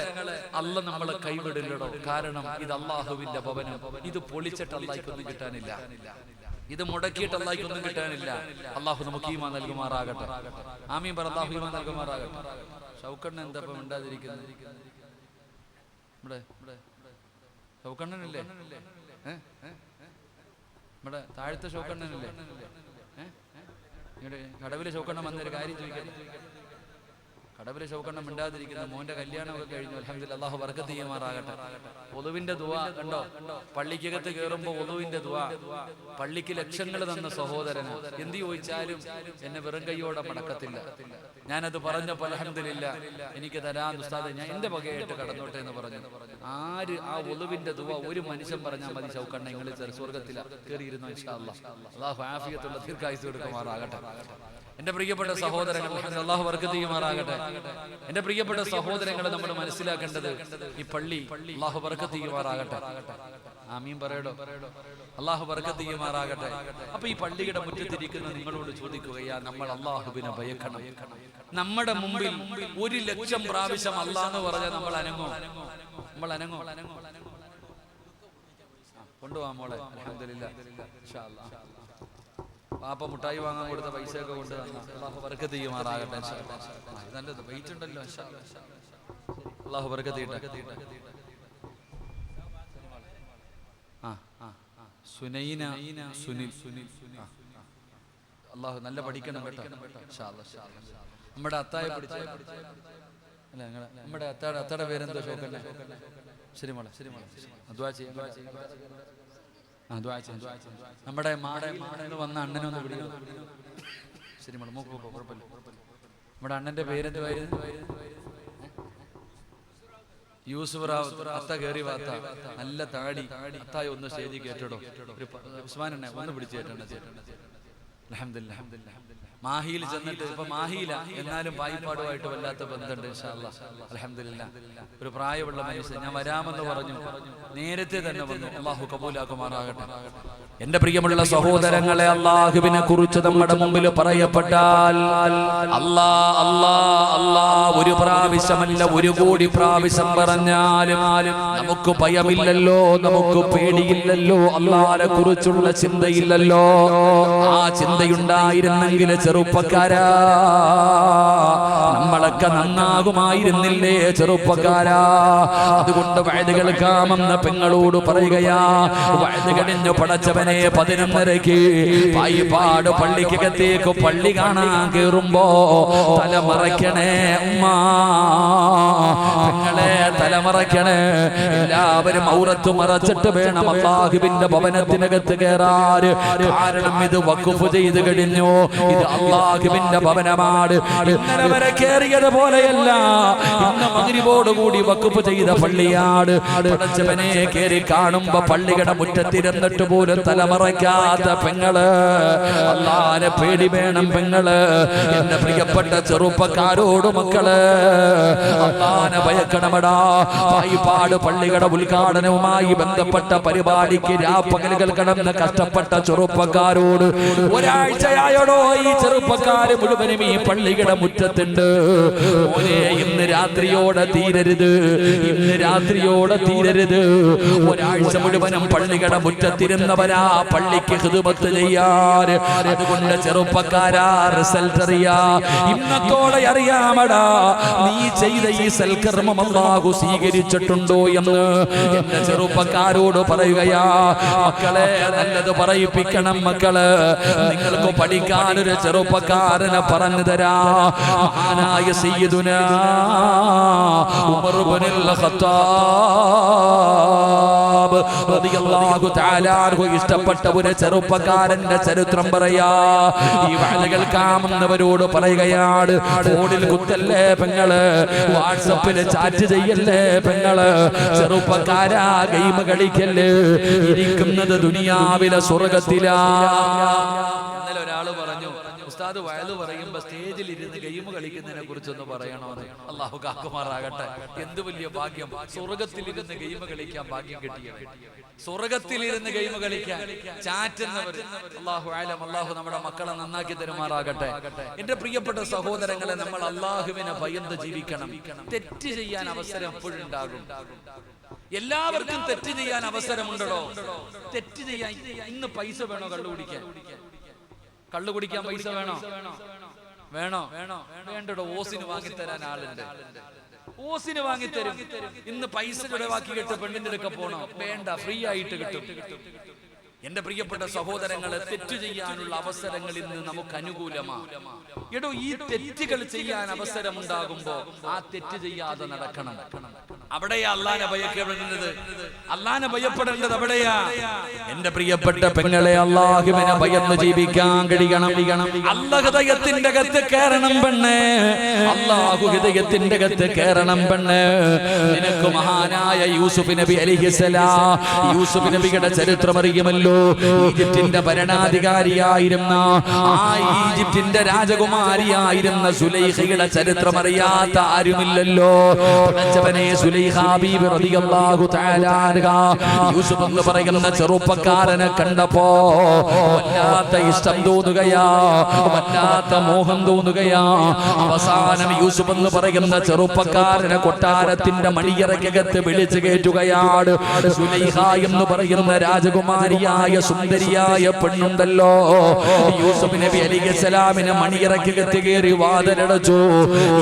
അള്ളാഹ് നമ്മളെ കൈവിടില്ലടോ. കാരണം ഇത് അള്ളാഹുവിന്റെ ഭവനം. ഇത് പൊളിച്ചിട്ട് അള്ളാഹ്ക്കൊന്നും കിട്ടാനില്ല, ഇത് മുടക്കിയിട്ട് അള്ളാഹ്ക്കൊന്നും കിട്ടാനില്ല. അള്ളാഹു നമുക്ക് ഈമാൻ നൽകുമാറാകട്ടെ. ആമീൻ പറ. അള്ളാഹു ഈമാൻ നൽകുമാറാകട്ടെ. ഷൗക്കണ്ണൻ എന്താ ഇപ്പം മിണ്ടാതിരിക്കുന്നത്? ഇവിടെ ഷൗക്കണ്ണനല്ലേ? നമ്മുടെ താഴത്തെ ഷൗക്കണ്ണനല്ലേ? കടവിലെ ഷൗക്കണ്ണൻ വന്നൊരു കാര്യം ചോദിക്കാൻ. കടവിലെ ഷൗക്കണ്ണൻ മിണ്ടാതിരിക്കുന്ന മോന്റെ കല്യാണമൊക്കെ കഴിഞ്ഞു. അൽഹംദുലില്ലാഹ്, അല്ലാഹു ബർക്കത്ത് ചെയ്യുമാറാകട്ടെ. ഒളുവിന്റെ ദുആ കണ്ടോ? പള്ളിക്കകത്ത് കയറുമ്പോ ഒളുവിന്റെ ദുആ. പള്ളിക്ക് ലക്ഷങ്ങൾ തന്ന സഹോദരന് എന്ത് ചോദിച്ചാലും എന്നെ വെറും കൈയോടെ മടക്കത്തില്ല. ഞാനത് പറഞ്ഞപ്പോ അൽഹംദുലില്ലാഹ്, എനിക്ക് തരാൻ ഉസ്താദെ, ഞാൻ എന്റെ വകയായിട്ട് കടന്നോട്ടെ എന്ന് പറഞ്ഞു. ആര് ആ ഒളുവിന്റെ ദുആ ഒരു മനുഷ്യൻ പറഞ്ഞാൽ മതി, ഷൗക്കണ്ണ നിങ്ങൾ സ്വർഗത്തിൽ കയറിയിരുന്നു ഇൻഷാ അല്ലാഹ്. അല്ലാഹു ആഫിയത്തുള്ള ദീർഘായുസ്സ് കൊടുക്കുമാറാകട്ടെ. എന്റെ പ്രിയപ്പെട്ട സഹോദരങ്ങൾ, അല്ലാഹു ബർക്കത്ത് ചെയ്യുമാറാകട്ടെ. എന്റെ പ്രിയപ്പെട്ട സഹോദരങ്ങളെ, നമ്മൾ മനസ്സിലാക്കേണ്ടത് ഈ പള്ളി അല്ലാഹു ബർക്കത്ത് ചെയ്യുമാറാകട്ടെ. ആമീൻ പറയടോ. അല്ലാഹു ബർക്കത്ത് ചെയ്യുമാറാകട്ടെ. അപ്പൊ ഈ പള്ളിയുടെ മുറ്റത്തിരിക്കുന്ന നിങ്ങളോട് ചോദിക്കുകയാ, നമ്മൾ അല്ലാഹുവിനെ ഭയക്കണം. നമ്മുടെ മുമ്പിൽ 1,00,000 പ്രാവശ്യം അല്ലാഹ് എന്ന് പറഞ്ഞാൽ നമ്മൾ അനങ്ങോ? കൊണ്ടുപോവാ മോളെ. അൽഹംദുലില്ലാഹ്, ഇൻഷാ അല്ലാഹ്. പാപ്പ മുട്ടായി വാങ്ങാൻ കൊടുത്ത പൈസയൊക്കെ കൊണ്ട് അല്ലാഹു ബർക്കത്ത് ചെയ്യുമാറാകട്ടെ. നല്ലത് വെയിറ്റ് ഉണ്ടല്ലോ. അല്ലാഹു ബർക്കത്ത് ചെയ്യട്ടെ. സുനൈന സുനിൽ അല്ലാഹു നല്ല പഠിക്കണം കേട്ടോ. നമ്മുടെ അത്തായ പഠിച്ച അല്ല, നമ്മുടെ അത്താടെ പേരെന്തോ ഷോക്കല്ലേ? ശരി മോളെ, ശരി മോളെ. ദുആ ചെയ്യാം. നമ്മുടെ മാടന്ന് വന്ന അണ്ണനൊന്ന് വിളിക്കും. ശരി മോളെ, മൂക്ക് കുഴപ്പമില്ല. നമ്മുടെ അണ്ണന്റെ പേരെന്തുവായിരുന്നു? യൂസുഫ് റാവ്. അത്ത കയറി വാത്ത, നല്ല താടി. അത്തായി ഒന്ന് സ്റ്റേജിൽ കേട്ടോ. ഉസ്മാൻ എന്നെ ഒന്ന് പിടിച്ചു കേട്ടോ. അൽഹംദുലില്ലാഹ്. മാഹിയിൽ ചെന്നിട്ട് ഇപ്പൊ മാഹിയില, എന്നാലും പായിപ്പാടുമായിട്ട് വല്ലാത്ത ബന്ധമുണ്ട്. ഇൻഷാ അല്ലാഹ്, അൽഹംദുലില്ലാഹ്. ഒരു പ്രായമുള്ള മനുഷ്യൻ ഞാൻ വരാമെന്ന് പറഞ്ഞു, നേരത്തെ തന്നെ വന്നു. അല്ലാഹു കബൂലാക്കുമാറാകട്ടെ. എന്റെ പ്രിയമുള്ള സഹോദരങ്ങളെ, അല്ലാഹുവിനെ കുറിച്ച് നമ്മുടെ മുമ്പിൽ പറയപ്പെട്ടാൽ അല്ലാ അല്ലാ അല്ലാ ഒരു പ്രാവശ്യമല്ല 1 കോടി പ്രാവശ്യം പറഞ്ഞാലും നമുക്ക് ഭയമില്ലല്ലോ, നമുക്ക് പേടിയില്ലല്ലോ, അല്ലാഹുവിനെ കുറിച്ചുള്ള ചിന്തയില്ലല്ലോ. ആ ചിന്തയുണ്ടായിരുന്നെങ്കിൽ ചെറുപ്പക്കാരാ, നമ്മളൊക്കെ നന്നാകുമായിരുന്നില്ലേ ചെറുപ്പക്കാരാ? അതുകൊണ്ട് വയത് കേൾക്കാമെന്ന പെങ്ങളോട് പറയുകയാ, വയത് കഴിഞ്ഞു പടച്ചവനെ 11:30 പായിപ്പാട് പള്ളിക്കകത്തേക്ക് പള്ളി കാണാൻ കേറുമ്പോ തലമറയ്ക്കണേ ഉമ്മ, പെങ്ങളെ തലമറയ്ക്കണേ. എല്ലാവരും ഔറത്ത് മറച്ചിട്ട് വേണം അല്ലാഹുവിന്റെ ഭവനത്തിനകത്ത് കയറാൻ. കാരണം ഇത് വഖഫ് ചെയ്ത് കഴിഞ്ഞു, ഇത് അല്ലാഹുവിന്റെ ഭവനമാണ്. ഇന്നലെ വരെ കയറിയത് പോലെയല്ല, ഇന്ന് മഗ്രിബോടുകൂടി വഖഫ് ചെയ്ത പള്ളിയാണ്. പടച്ചവനെ കയറി കാണുമ്പോ പള്ളിയുടെ മുറ്റത്തിരുന്നിട്ട് പോലും തലമറയ്ക്കാത്ത പെങ്ങള്, അല്ലാഹുവിനെ പേടി വേണം പെങ്ങള്. എന്റെ പ്രിയപ്പെട്ട ചെറുപ്പക്കാരോട് മക്കള്, അല്ലാഹുവിനെ ഭയക്കണമടാ. പായിപ്പാട് പള്ളിയുടെ ഉദ്ഘാടനവുമായി ബന്ധപ്പെട്ട പരിപാടിക്ക് രാപ്പകലുകൾ കടന്ന് കഷ്ടപ്പെട്ട ചെറുപ്പക്കാരോട് ഒരാഴ്ചയായോടോ ഈ ചെറുപ്പക്കാര് മുഴുവനും ഈ പള്ളിയുടെ മുറ്റത്തുണ്ട്. മോനെ ഇന്ന് രാത്രിയോടെ തീരരുത്, ഇന്ന് രാത്രിയോടെ തീരരുത്. ഒരാഴ്ച മുഴുവനും പള്ളിയുടെ മുറ്റത്തിരുന്നവരാ പള്ളിക്ക് ഖിദ്മത്ത് ചെയ്യാൻ. അതുകൊണ്ട് ചെറുപ്പക്കാരാ റിസൾട്ട് അറിയാ, ഇന്നത്തോടെ അറിയാമടാ നീ ചെയ്ത ഈ സൽക്കർമ്മം അല്ലാഹു സ്വീകരിച്ചിട്ടുണ്ടോ എന്ന് എന്റെ ചെറുപ്പക്കാരോട് പറയുകയാ. മക്കളെ നല്ലത് പറയിപ്പിക്കണം മക്കള്. നിങ്ങൾക്ക് പഠിക്കാനൊരു ചെറുപ്പക്കാരനെ പറഞ്ഞു തരാ. മഹാനായ സയ്യിദുനാ ഉമർ ഇബ്നുൽ ഖത്താബ് റളിയല്ലാഹു തആല അൻഹു ഇഷ്ടപ്പെട്ട ഒരു ചെറുപ്പക്കാരന്റെ ചരിത്രം പറയാ. ഈ വാളുകൾ കാമുന്നവരോട് പറയുകയാണ്, ഫോണിൽ കുത്തല്ലേ പെങ്ങള്, വാട്സപ്പിൽ ചാറ്റ് ചെയ്യല്ലേ പെങ്ങള്, ചെറുപ്പക്കാരാ ഗെയിം കളിക്കല്ലേ, ഇരിക്കുന്നത് ദുനിയാവിലെ സ്വർഗത്തിലാ. ഇന്നലെ ഒരാള് പറഞ്ഞു, ഉസ്താദ് വയല് പറയുമ്പോ സ്റ്റേജിൽ ഇരുന്ന് ഗെയിം കളിക്കുന്നതിനെ കുറിച്ചൊന്ന് പറയണോ? അല്ലാഹു കാക്കുമാറാകട്ടെ. എന്ത് വലിയ ഭാഗ്യം, സ്വർഗത്തിലിരുന്ന് ഗെയിം കളിക്കാൻ ഭാഗ്യം കിട്ടിയത്. സ്വർഗത്തിലിരുന്ന് ഗെയിം കളിക്കാൻ ചാറ്റുന്നവര് അല്ലാഹു ആലം. അല്ലാഹു നമ്മുടെ മക്കളെ നന്നാക്കി തരുമാറാകട്ടെ. എന്റെ പ്രിയപ്പെട്ട സഹോദരങ്ങളെ, നമ്മൾ അല്ലാഹുവിനെ ഭയന്ന് ജീവിക്കണം. തെറ്റ് ചെയ്യാൻ അവസരം എപ്പോഴും ഉണ്ടാകും. എല്ലാവർക്കും തെറ്റ് ചെയ്യാൻ അവസരമുണ്ടോ? തെറ്റ് ചെയ്യാൻ ഇന്ന് പൈസ വേണോ? കള്ളു കുടിക്കാൻ പൈസ വേണോ? വേണ്ടോ? ഓസിന് വാങ്ങിത്തരാൻ ആളുണ്ട്, ഓസിന് വാങ്ങിത്തരും. ഇന്ന് പൈസ ചെലവാക്കി കിട്ടും. പെണ്ണിന്റെ അടുക്ക പോണോ? വേണ്ട, ഫ്രീ ആയിട്ട് കിട്ടും. എന്റെ പ്രിയപ്പെട്ട സഹോദരങ്ങളെ, തെറ്റ് ചെയ്യാനുള്ള അവസരങ്ങൾ ഇന്ന് നമുക്ക് അനുകൂലമാണ്. എടോ, ഈ തെറ്റുകൾ ചെയ്യാൻ അവസരം ഉണ്ടാകുമ്പോ ആ തെറ്റ് ചെയ്യാതെ നടക്കണം. അവിടെയാ അല്ലാഹുവിനെ ഭയപ്പെടേണ്ടത്. അല്ലാഹുവിനെ ഭയപ്പെടേണ്ടത് അവിടെയാ. എന്റെ പ്രിയപ്പെട്ട പെങ്ങളെ, അല്ലാഹുവിനെ ഭയന്ന് ജീവിക്കാൻ കഴിയണം. അല്ലാഹു ഹൃദയത്തിന്റെ അകത്ത് കയറണം പെണ്ണേ, അല്ലാഹു ഹൃദയത്തിന്റെ അകത്ത് കയറണം പെണ്ണേ. നിനക്ക് മഹാനായ യൂസുഫ് നബി അലൈഹിസ്സലാം, യൂസുഫ് നബിയുടെ ചരിത്രം അറിയുമല്ലോ. ഈജിപ്തിന്റെ ഭരണാധികാരിയായിരുന്ന, ആ ഈജിപ്തിന്റെ രാജകുമാരിയായിരുന്ന സുലൈഖയുടെ ചരിത്രം അറിയാത്ത ആരുമില്ലല്ലോ. യൂസുഫ് എന്ന് പറയുന്ന ചെറുപ്പക്കാരനെ കണ്ടപ്പോ വല്ലാത്ത ഇഷ്ടം തോന്നുകയാ, വല്ലാത്ത മോഹം തോന്നുകയാ. അവസാനം യൂസുഫ് എന്ന് പറയുന്ന ചെറുപ്പക്കാരനെ കൊട്ടാരത്തിന്റെ മണിയറക്കകത്ത് വിളിച്ചു കയറ്റുകയാണ്. സുലൈഖ എന്ന് പറയുന്ന രാജകുമാരിയായ സുന്ദരിയായ പെണ്ണുണ്ടല്ലോ, യൂസുഫ് നബി അലൈഹിസ്സലാമിനെ മണിയറക്കകത്ത് കയറി വാതിലടച്ചു.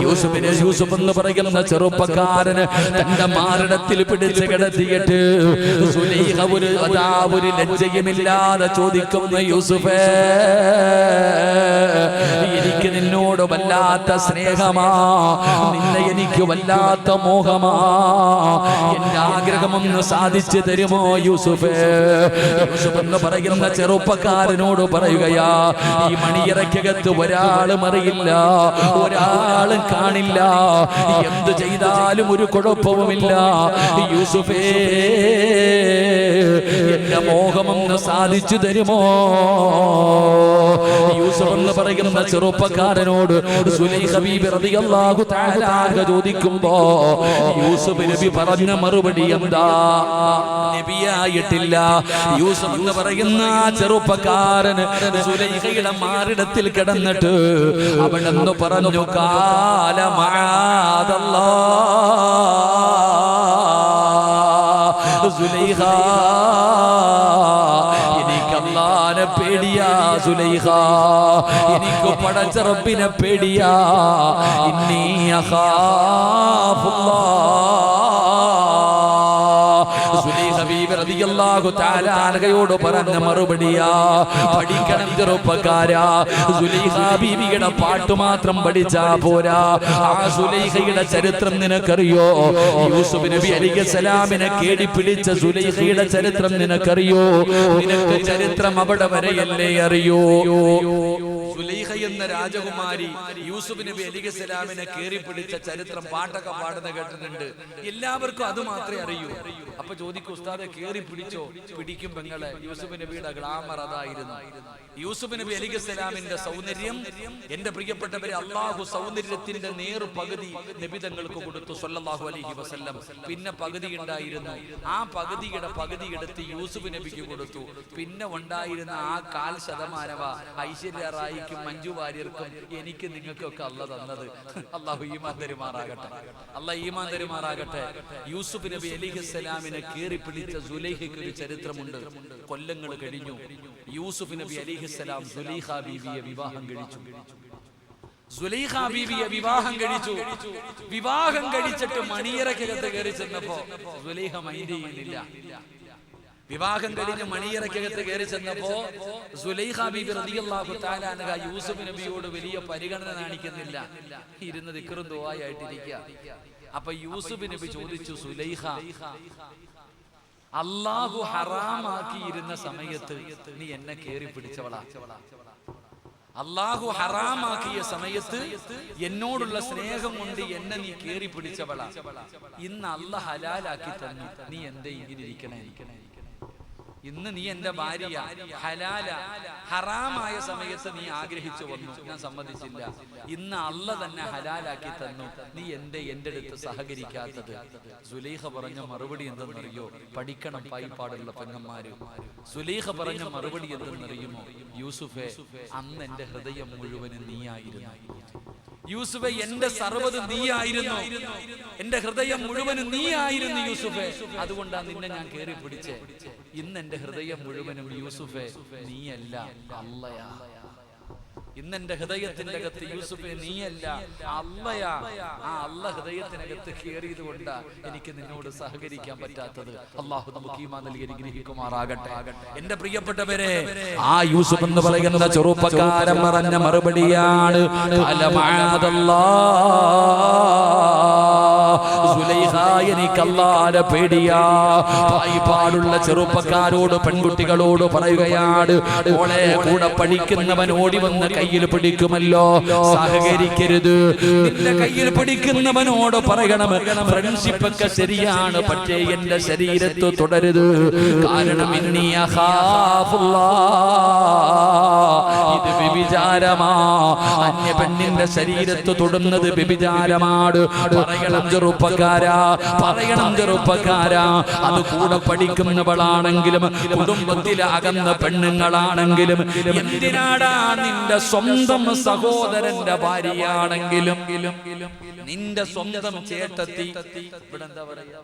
യൂസുഫ് എന്ന് പറയുന്ന ചെറുപ്പക്കാരന് തന്റെ മാറിടത്തിൽ പിടിച്ച് കിടത്തിയിട്ട് സുലൈഖ ഒരു ലജ്ജയുമില്ലാതെ ചോദിക്കുന്ന, യൂസുഫേ, എനിക്ക് നിന്നോട് വല്ലാത്ത സ്നേഹമാ, നിന്നെ എനിക്ക് വല്ലാത്ത മോഹമാ, എന്റെ ആഗ്രഹമൊന്ന് സാധിച്ചു തരുമോ യൂസുഫേ? യൂസുഫ് എന്ന് പറയുന്ന ചെറുപ്പക്കാരനോട് പറയുകയാ, ഈ മണിയറക്കകത്ത് ഒരാളും അറിയില്ല, ഒരാളും കാണില്ല, എന്ത് ചെയ്താലും ഒരു കുഴപ്പവുമില്ല. യൂസുഫേ, എന്റെ മോഹമൊന്ന് സാധിച്ചു തരുമോ? യൂസുഫ് എന്ന് പറയുന്ന ചെറുപ്പക്കാരനോട് സുലൈഖ ബീബി റളിയല്ലാഹു തആല അൻഹ ചോദിക്കുമ്പോ യൂസുഫ് നബി പറഞ്ഞ മറുപടി എന്താ? നബിയായിട്ടില്ല. യൂസുഫ് എന്ന് പറയുന്ന ചെറുപ്പക്കാരൻ സുലൈഖയുടെ മാറിടത്തിൽ കിടന്നിട്ട് അവിടെ നിന്ന് പറഞ്ഞു, കാല മഅദല്ലാഹ് സുലൈഖ, എനിക്ക് അല്ലാഹുവിനെ പേടിയാ സുലൈഖ, എനിക്ക് പടച്ച റബ്ബിനെ പേടിയാ. ഇന്നി സുലൈഖ ബീവി റളിയല്ലാഹു തആല അൻഹയോട് പറഞ്ഞ മറുപടിയാ, പഠിക്കണം ചെറുപ്പക്കാരാ. സുലൈഖ ബീവിയുടെ പാട്ട് മാത്രം പഠിച്ചാ പോരാ, ആ സുലൈഖയുടെ ചരിത്രം നിനക്കറിയോ? യൂസുഫ് നബി അലൈഹിസ്സലാമിനെ കേടിപ്പിടിച്ച സുലൈഖയുടെ ചരിത്രം നിനക്കറിയോ? നിനക്ക് ചരിത്രം അവിടെ വരെയല്ലേ അറിയോ? സുലൈഖ എന്ന രാജകുമാരി യൂസുഫ് നബി അലൈഹിസ്സലാമിനെ കേറി പിടിച്ച ചരിത്രം പാട്ടൊക്കെ പാടുന്ന കേട്ടിട്ടുണ്ട്. എല്ലാവർക്കും അത് മാത്രമേ അറിയൂ. അപ്പൊ ചോദിക്കും, ഉസ്താദെ കേറി പിടിച്ചോ? പിടിക്കും പെങ്ങളെ. യൂസുഫ് നബിയുടെ ഗ്ലാമർ അതായിരുന്നു. യൂസുഫ് നബി അലൈഹിസ്സലാമിന്റെ സൗന്ദര്യം, എന്റെ പ്രിയപ്പെട്ടവരെ, അള്ളാഹു സൗന്ദര്യത്തിന്റെ നേറു പകുതി നബി തങ്ങൾക്ക് കൊടുത്തു സല്ലല്ലാഹു അലൈഹി വസല്ലം. പിന്നെ പകുതി ഉണ്ടായിരുന്നു, ആ പകുതിയുടെ പകുതി എടുത്ത് യൂസുഫ് നബിക്ക് കൊടുത്തു. പിന്നെ ഉണ്ടായിരുന്ന ആ 1/4 ഐശ്വര്യ റായിക്കും മഞ്ജു വാര്യർക്കും എനിക്ക് നിങ്ങൾക്കൊക്കെ അല്ല തന്നത്. അള്ളാഹു ഈമാൻ തരുമാറാകട്ടെ, അള്ളാഹ് ഈമാൻ തരുമാറാകട്ടെ. യൂസുഫ് നബി അലൈഹിസ്സലാമിനെ കേറി പിടിച്ച സുലൈഖയ്ക്ക് ഒരു ചരിത്രമുണ്ട്. കൊല്ലങ്ങൾ കഴിഞ്ഞു, യൂസുഫ് നബി അലൈഹിസ്സലാം സുലൈഖ ബീവിയെ വിവാഹം കഴിച്ചു. സുലൈഖ ബീവിയെ വിവാഹം കഴിച്ചു. വിവാഹം കഴിച്ചിട്ട് മണിയറക്കകത്ത് കയറി ചെന്നപ്പോ സുലൈഖ മൈൻഡ് ചെയ്യുന്നില്ല. വിവാഹം കഴിഞ്ഞ് മണിയറക്കകത്ത് കയറി ചെന്നപ്പോ സുലൈഖ ബീബി റളിയല്ലാഹു തആല അൻഹ യൂസുഫ് നബിയോട് വലിയ പരിഗണന കാണിക്കുന്നില്ല. ഇരുന്ന് ദിക്റും ദുആയായിട്ടിരിക്കുക. അപ്പൊ യൂസുഫ് നബി ചോദിച്ചു, സുലൈഖ, അല്ലാഹു ഹറാമാക്കിയിരുന്ന സമയത്ത് നീ എന്നെ കേറി പിടിച്ചവളാ. അല്ലാഹു ഹറാമാക്കിയ സമയത്ത് എന്നോടുള്ള സ്നേഹം കൊണ്ട് എന്നെ നീ കേറി പിടിച്ചവളാ. ഇന്ന് അല്ലാഹ് ഹലാലാക്കി തന്നു, നീ എന്തേ ഇങ്ങനെ ഇരിക്കണേ? ഇന്ന് നീ എന്റെ ഭാര്യ, ഹലാല ഹറാമായ സമയത്ത് നീ ആഗ്രഹിച്ചു വന്നു, ഞാൻ സമ്മതിച്ചില്ല. ഇന്ന് അല്ല തന്നെ ഹലാലാക്കി തന്നു, നീ എന്റെ അടുത്ത് സഹകരിക്കാത്തത്? സുലൈഖ പറഞ്ഞ മറുപടി എന്തെന്നറിയോ? പഠിക്കണം പായിപ്പാടുള്ള പെങ്ങന്മാര്. സുലൈഖ പറഞ്ഞ മറുപടി എന്തെന്നറിയുമോ? യൂസുഫേ, അന്ന് എന്റെ ഹൃദയം മുഴുവനും നീയായിരുന്നു. യൂസുഫേ, എന്റെ സർവ്വതും നീയായിരുന്നു, എന്റെ ഹൃദയം മുഴുവനും നീയായിരുന്നു യൂസുഫേ. അതുകൊണ്ടാണ് നിന്നെ ഞാൻ കേറി പിടിച്ചേ. ഇന്ന് എന്റെ ഹൃദയം മുഴുവനും യൂസുഫേ നീയല്ല, അല്ലയാ. ഇന്ന് എന്റെ ഹൃദയത്തിന്റെ അകത്ത് യൂസുഫേ നീയല്ല, അല്ലയാ. ആ അല്ല ഹൃദയത്തിനകത്ത് കയറിയത് കൊണ്ടാ എനിക്ക് നിന്നോട് സഹകരിക്കാൻ പറ്റാത്തത്. അള്ളാഹു നമുക്ക് ഈമാൻ നൽകി അനുഗ്രഹിക്കുമാറാകട്ടെ. എന്റെ പ്രിയപ്പെട്ടവരെ, ആ യൂസുഫ് എന്ന് പറയുന്ന ചെറുപ്പക്കാരൻ പറഞ്ഞ മറുപടിയാണ്, സുലൈഖ, എനിക്ക് അല്ലാഹുവിനെ പേടിയാ. പായിപ്പാടുള്ള ചെറുപ്പക്കാരോട്, പെൺകുട്ടികളോട് പറയുകയാണ്, ഓളെ കൂടെ പഠിക്കുന്നവൻ ഓടി വന്ന് കയ്യിൽ പിടിക്കുമല്ലോ, സഹകരിക്കരുത്. നിന്റെ കയ്യിൽ പിടിക്കുന്നവനോട് പറയണം, ഫ്രണ്ട്ഷിപ്പ് ഒക്കെ ശരിയാണ്, പക്ഷേ എന്റെ ശരീരത്ത് തുടരുത്. കാരണം ഇന്നി അഖാഫുല്ലാഹ്, ഇത് വ്യഭിചാരമാ. അന്യ പെണ്ണിന്റെ ശരീരത്ത് തൊടുന്നത് വ്യഭിചാരമാണ്. പറയണം ചെറുപ്പക്കാരാ, പറയണം ചെറുപ്പക്കാരാ. അത് കൂടെ പഠിക്കുന്നവളാണെങ്കിലും കുടുംബത്തിലെ അകന്ന പെണ്ണുങ്ങളാണെങ്കിലും, എന്തിനാടാ നിന്റെ സ്വന്തം സഹോദരന്റെ ഭാര്യയാണെങ്കിലും, നിന്റെ സ്വന്തം ചേട്ടത്തി, ഇവിടെ എന്താ പറയാ,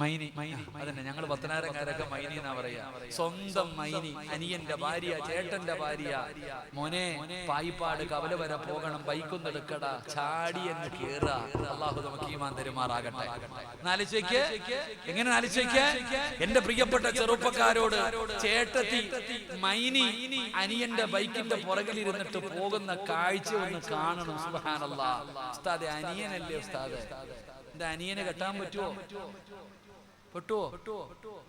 മൈനി, അതന്നെ ഞങ്ങൾ പത്തനാരക്കാരൊക്കെ മൈനി എന്നാ പറയാ. സ്വന്തം മൈനി, അനിയന്റെ ഭാര്യ, ചേട്ടന്റെ ഭാര്യ. മോനെ, പായിപ്പാട് കവല വരെ പോകണം, ബൈക്കൊന്ന് എടുക്കടാ, ചാടി എന്ന് കേറാ. അള്ളാഹു നമുക്ക് ഈമാൻ തരുമാറാകട്ടെ. നാലിച്ചേക്ക് എങ്ങനെ നാലിച്ചേക്ക് എന്റെ പ്രിയപ്പെട്ട ചെറുപ്പക്കാരോട്, ചേട്ടത്തി മൈനി അനിയന്റെ ബൈക്കിന്റെ പുറകിലിരുന്നിട്ട് പോകുന്ന കാഴ്ച ഒന്ന് കാണണം. സുബ്ഹാനല്ലാഹ്. ഉസ്താദെ, അനിയനല്ലേ ഉസ്താദെ, എന്റെ അനിയനെ കെട്ടാൻ പറ്റുമോ? പെട്ടുവോ?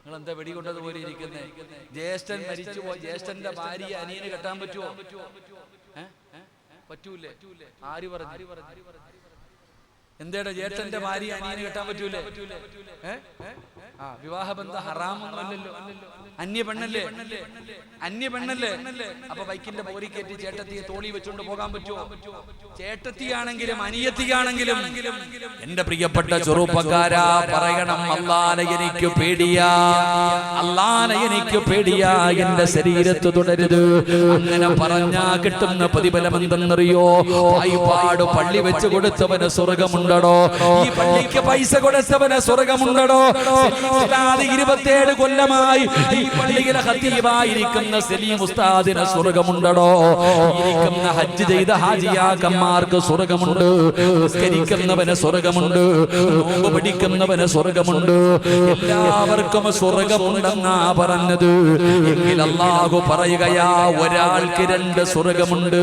നിങ്ങൾ എന്താ വെടികൊണ്ടതുപോലെ ഇരിക്കുന്നേ? ജ്യേഷ്ഠൻ മരിച്ചുപോയി, ജ്യേഷ്ഠന്റെ ഭാര്യ അനിയന് കെട്ടാൻ പറ്റുമോ? പറ്റൂലേ? ആര് പറഞ്ഞു? എന്തേടാ, ജ്യേഷ്ഠന്റെ ഭാര്യ അനിയന് കെട്ടാൻ പറ്റൂലേ? വിവാഹബന്ധം ഹറാമൊന്നുമല്ലല്ലോ, അന്യ പെണ്ണല്ലേ, അന്യ പെണ്ണല്ലേ. അപ്പൊ ബൈക്കിന്റെ പോരി കയറ്റി ചേട്ടത്തിയെ തോളി വെച്ചുകൊണ്ട് പോകാൻ പറ്റുമോ? ചേട്ടത്തിയാണെങ്കിലും അനിയത്തിയാണെങ്കിലും എന്റെ പ്രിയപ്പെട്ട ചെറുപ്പക്കാരാ, പറയണം, അല്ലാഹുവേ എനിക്ക് പേടിയാ, അല്ലാഹുവേ എനിക്ക് പേടിയാ, എന്റെ ശരീരത്ത് തുടരുത്. അങ്ങനെ പറഞ്ഞാ കിട്ടുന്ന പ്രതിഫലം എന്തെന്നറിയോ? പായിപ്പാട് പള്ളി വെച്ച് കൊടുത്തവന് സ്വർഗമുണ്ട്. സ്വർഗമുണ്ടോ? ഈ പള്ളിക്ക് പൈസ കൊടുത്തവന് സ്വർഗമുണ്ടോ? 27 കൊല്ലമായി ഈ പള്ളിയിലെ ഖതീബായിരിക്കുന്ന സലീം ഉസ്താദിന് സ്വർഗമുണ്ടോ? ഇരിക്കുന്ന ഹജ്ജ് ചെയ്ത ഹാജിയാക്കന്മാർക്ക് സ്വർഗമുണ്ട്, നിസ്കരിക്കുന്നവന് സ്വർഗമുണ്ട്, നോമ്പ് പിടിക്കുന്നവന് സ്വർഗമുണ്ട്, എല്ലാവർക്കും സ്വർഗമുണ്ടെന്നാ പറഞ്ഞത്. എങ്കിൽ അല്ലാഹു പറയുകയാ, ഒരാൾക്ക് 2 സ്വർഗമുണ്ട്.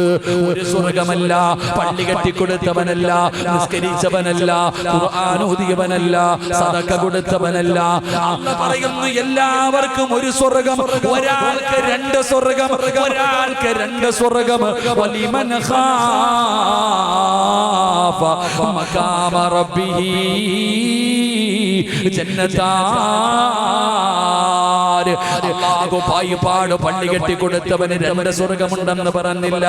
ഒരു സ്വർഗമല്ല, പള്ളി കെട്ടിക്കൊടുത്തവനല്ല, നിസ്കരിച്ചവനല്ല, ഖുർആൻ ഓതിയവനല്ല, സദഖ കൊടുത്തവനല്ല. അല്ലാഹു പറയുന്നു എല്ലാവർക്കും ഒരു സ്വർഗം, ഒരാൾക്ക് 2 സ്വർഗം, ഒരാൾക്ക് 2 സ്വർഗം. വലിമൻ ഖാഫ മഖാമ റബ്ബിഹി ജന്നതാൻ. അല്ലാഹു പായിപ്പാട് പള്ളി കെട്ടിക്കൊടുത്തവന് 2 സ്വർഗമുണ്ടെന്ന് പറഞ്ഞില്ല,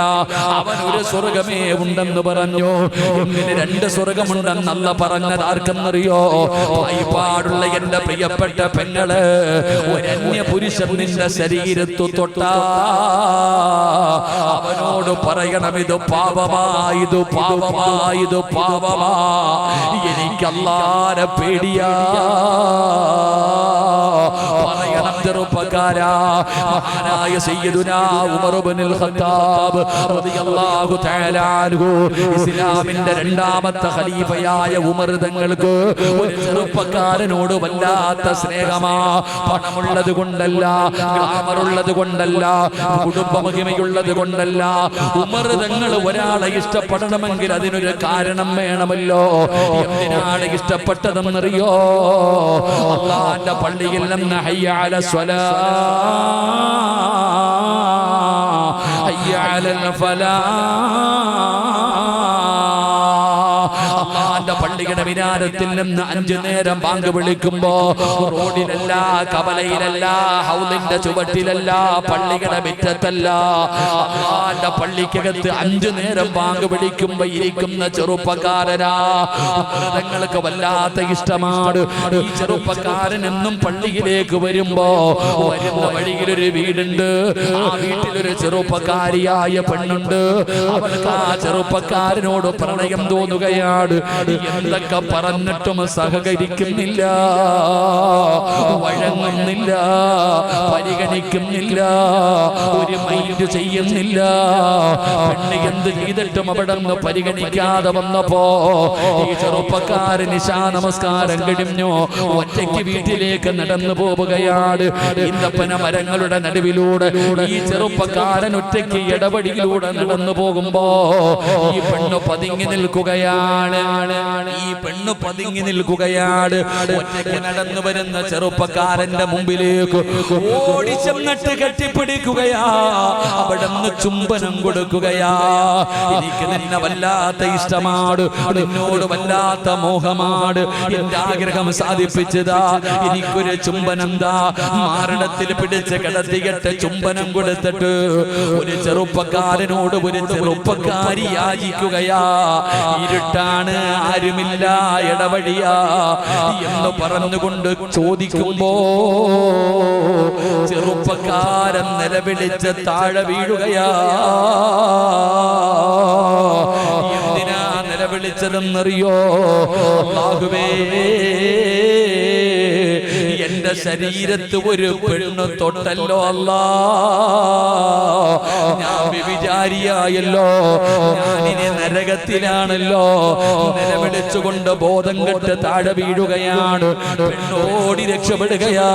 അവൻ ഒരു സ്വർഗമേ ഉണ്ടെന്ന് പറഞ്ഞു. ഇങ്ങനെ 2 സ്വർഗമുണ്ടെന്നല്ല പറഞ്ഞത് ആർക്കെന്നറിയോ? പായിപ്പാടുള്ള എന്റെ പ്രിയപ്പെട്ട പെങ്ങള്, ഒരന്യ പുരുഷൻ നിന്റെ ശരീരത്തു തൊട്ടാ അവനോട് പറയണം, ഇത് പാപമാ, ഇത് പാപമാ, ഇത് പാപമാ, എനിക്ക് അല്ലാഹുവിനെ പേടിയാ. പറയണം ചെറുപ്പക്കാരാ. മഹാനായ സയ്യിദുനാ ഉമർ ഇബ്നുൽ ഖത്താബ് റളിയല്ലാഹു തആല അൻഹു, ഇസ്ലാമിന്റെ 2ാമത്തെ ഖലീഫയായ ഉമർ തങ്ങൾക്ക് ഒരു ചെറുപ്പക്കാരനോട് വല്ലാത്ത സ്നേഹമാ. പണമുള്ളത് കൊണ്ടല്ല, ഗ്ലാമറുള്ളത് കൊണ്ടല്ല, കുടുംബമഹിമയുള്ളത് കൊണ്ടല്ല. ഉമർ തങ്ങൾ ഒരാളെ ഇഷ്ടപ്പെടണമെങ്കിൽ അതിനൊരു കാരണം വേണമല്ലോ. എന്തിനാണ് ഇഷ്ടപ്പെട്ടതെന്നറിയോ? അല്ലാഹുവിന്റെ പള്ളിയിൽ നിന്ന് ഹയ്യ അല സ്വലാ, ഹയ്യ അലൽ ഫലാ, അല്ലാഹുവിന്റെ പള്ളിയുടെ മിനാരത്തിൽ നിന്ന് 5 നേരം ബാങ്ക് വിളിക്കുമ്പോ റോഡിലല്ല, കവലയിലല്ല, ഹൗലിന്റെ ചുവട്ടിലല്ല, പള്ളിയുടെ മുറ്റത്തല്ല, അല്ലാഹുവിന്റെ പള്ളിക്കകത്ത് 5 നേരം ബാങ്ക് വിളിക്കുമ്പോ ഇരിക്കുന്ന ചെറുപ്പക്കാരനാ. തങ്ങൾക്ക് വല്ലാത്ത ഇഷ്ടമാണ്. ഈ ചെറുപ്പക്കാരൻ എന്നും പള്ളിയിലേക്ക് വരുമ്പോ വരുന്ന വഴിയിലൊരു വീടുണ്ട്, ആ വീട്ടിലൊരു ചെറുപ്പക്കാരിയായ പെണ്ണുണ്ട്. അവൾക്ക് ആ ചെറുപ്പക്കാരനോട് പ്രണയം തോന്നുകയാണ്. എന്തൊക്കെ പറഞ്ഞിട്ടും സഹകരിക്കുന്നില്ല, വഴങ്ങുന്നില്ല, പരിഗണിക്കുന്നില്ല, ഒരു മൈൻഡ് ചെയ്യുന്നില്ല. പെണ്ണ് എന്ത് ചെയ്തിട്ടും അവിടെ നിന്ന് പരിഗണിക്കാതെ വന്നപ്പോ ഈ ചെറുപ്പക്കാരൻ ഇശാ നമസ്കാരം കഴിഞ്ഞു ഒറ്റയ്ക്ക് വീട്ടിലേക്ക് നടന്നു പോവുകയാണ്. ഈന്തപ്പന മരങ്ങളുടെ നടുവിലൂടെ ഈ ചെറുപ്പക്കാരൻ ഒറ്റയ്ക്ക് ഇടവഴിയിലൂടെ നടന്നു പോകുമ്പോ ഈ പെണ്ണ് പതുങ്ങി നിൽക്കുകയാണ്. ഈ പെണ്ണ് പതുങ്ങി നിൽക്കുകയാണ്. ഒറ്റയ്ക്ക് നടന്നു വരുന്ന ചെറുപ്പക്കാരന്റെ മുമ്പിലേക്ക് ഓടി ചെന്നിട്ട് കെട്ടിപ്പിടിക്കുകയാ, അവിടെ നിന്ന് ചുംബനം കൊടുക്കുകയാ. എനിക്ക് നിന്നെ വല്ലാത്ത ഇഷ്ടമാണ്, നിന്നോട് വല്ലാത്ത മോഹമാണ്, എന്റെ ആഗ്രഹം സാധിപ്പിച്ചതാ, എനിക്കൊരു ചുംബനം താ. മാറിടത്തിൽ പിടിച്ച് കിടത്തിയിട്ട് ചുംബനം കൊടുത്തിട്ട് ഒരു ചെറുപ്പക്കാരനോട് ഒരു ചെറുപ്പക്കാരി യാചിക്കുകയാ. ഇരുട്ടാണ്, ആരുമില്ല, ഇടവഴിയാ എന്ന് പറഞ്ഞുകൊണ്ട് ചോദിക്കുമ്പോ ചെറുപ്പക്കാരൻ നിലവിളിച്ച് താഴെ വീഴുകയാ. എന്തിനാ നിലവിളിച്ചതെന്നറിയോ? അല്ലാഹുവേ, എന്റെ ശരീരത്ത് ഒരു പെണ്ണ് തൊട്ടല്ലോ അല്ലാ, ഞാൻ വ്യഭിചാരിയായല്ലോ, ഞാനിനി നരകത്തിലാണല്ലോ. നിലവിളിച്ചുകൊണ്ട് ബോധം കെട്ട് താഴെ വീഴുകയാണ്. പെണ്ണോടി രക്ഷപ്പെടുകയാ.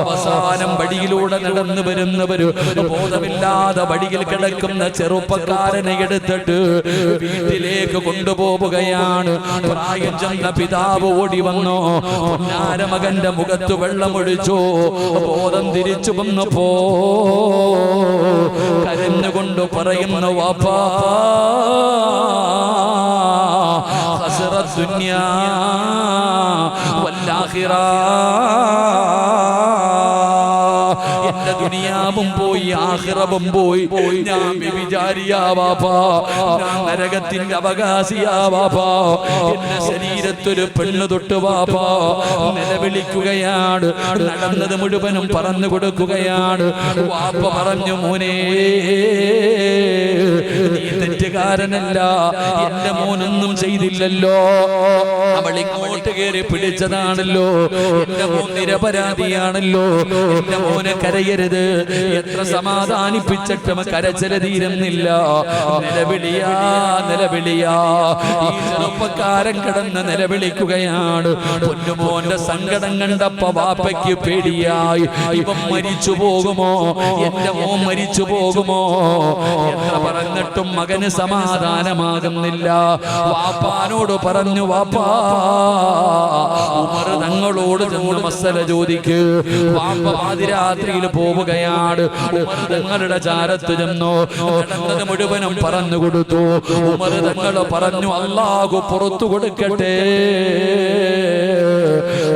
അവസാനം വഴിയിലൂടെ നടന്നു വരുന്നവര് ബോധമില്ലാതെ വഴിയിൽ കിടക്കുന്ന ചെറുപ്പക്കാരനെ എടുത്തിട്ട് വീട്ടിലേക്ക് കൊണ്ടുപോവുകയാണ്. പ്രായം ചെന്ന പിതാവ് ഓടി വന്നു. മകന്റെ മുഖത്ത് വെള്ളമൊഴിച്ചു. ബോധം തിരിച്ചു വന്നപ്പോ കരഞ്ഞുകൊണ്ട് പറയുന്നു, വാപ്പാ, ഖസറത് ദുനിയാ വല്ലാഖിറ, എന്റെ ദുനിയാവും പോയി, ആഖിറവും പോയി. ഞാൻ വ്യഭിചാരിയാ വാപ്പാ, ഞാൻ നരകത്തിന്റെ അവകാശിയാ വാപ്പാ. എന്റെ ശരീരത്തൊരു പെണ്ണ് തൊട്ട് വാപ്പാ. നിലവിളിക്കുകയാണ്. നടന്നത് മുഴുവനും പറഞ്ഞു കൊടുക്കുകയാണ്. വാപ്പ പറഞ്ഞു, മോനെ, നീ തെറ്റുകാരനല്ല, എന്റെ മോനൊന്നും ചെയ്തില്ലല്ലോ, അവൾ ഇങ്ങോട്ട് കയറി പിടിച്ചതാണല്ലോ, എന്റെ മോൻ നിരപരാധിയാണല്ലോ, എന്റെ മോനെ കരയരുത്. എത്ര സമാധാനിപ്പിച്ചിട്ടും കരച്ചില് തീരുന്നില്ല. നിലവിളിയാ നിലവിളിയാ. ഈ ചെറുപ്പക്കാരൻ കിടന്ന് നിലവിളിക്കുകയാണ്. പൊന്നുമോന്റെ സങ്കടം കണ്ടപ്പോ വാപ്പയ്ക്ക് പേടിയായി. ഇവൻ മരിച്ചു പോകുമോ, എന്റെ മോൻ മരിച്ചു പോകുമോ? എത്ര പറഞ്ഞിട്ടും മകന് സമാധാനമാകുന്നില്ല. വാപ്പാനോട് പറഞ്ഞു, വാപ്പാ ഉമർ തങ്ങളോട് ചെന്ന് മസല ചോദിക്ക്. വാപ്പ പാതിരാത്രിയിൽ പോവുകയാണ്. ഉമർ തങ്ങളുടെ ചാരത്ത് ചെന്നു നടന്നത് മുഴുവനും പറഞ്ഞു കൊടുത്തു. ഉമർ തങ്ങൾ പറഞ്ഞു, അല്ലാഹു പുറത്തു കൊടുക്കട്ടെ.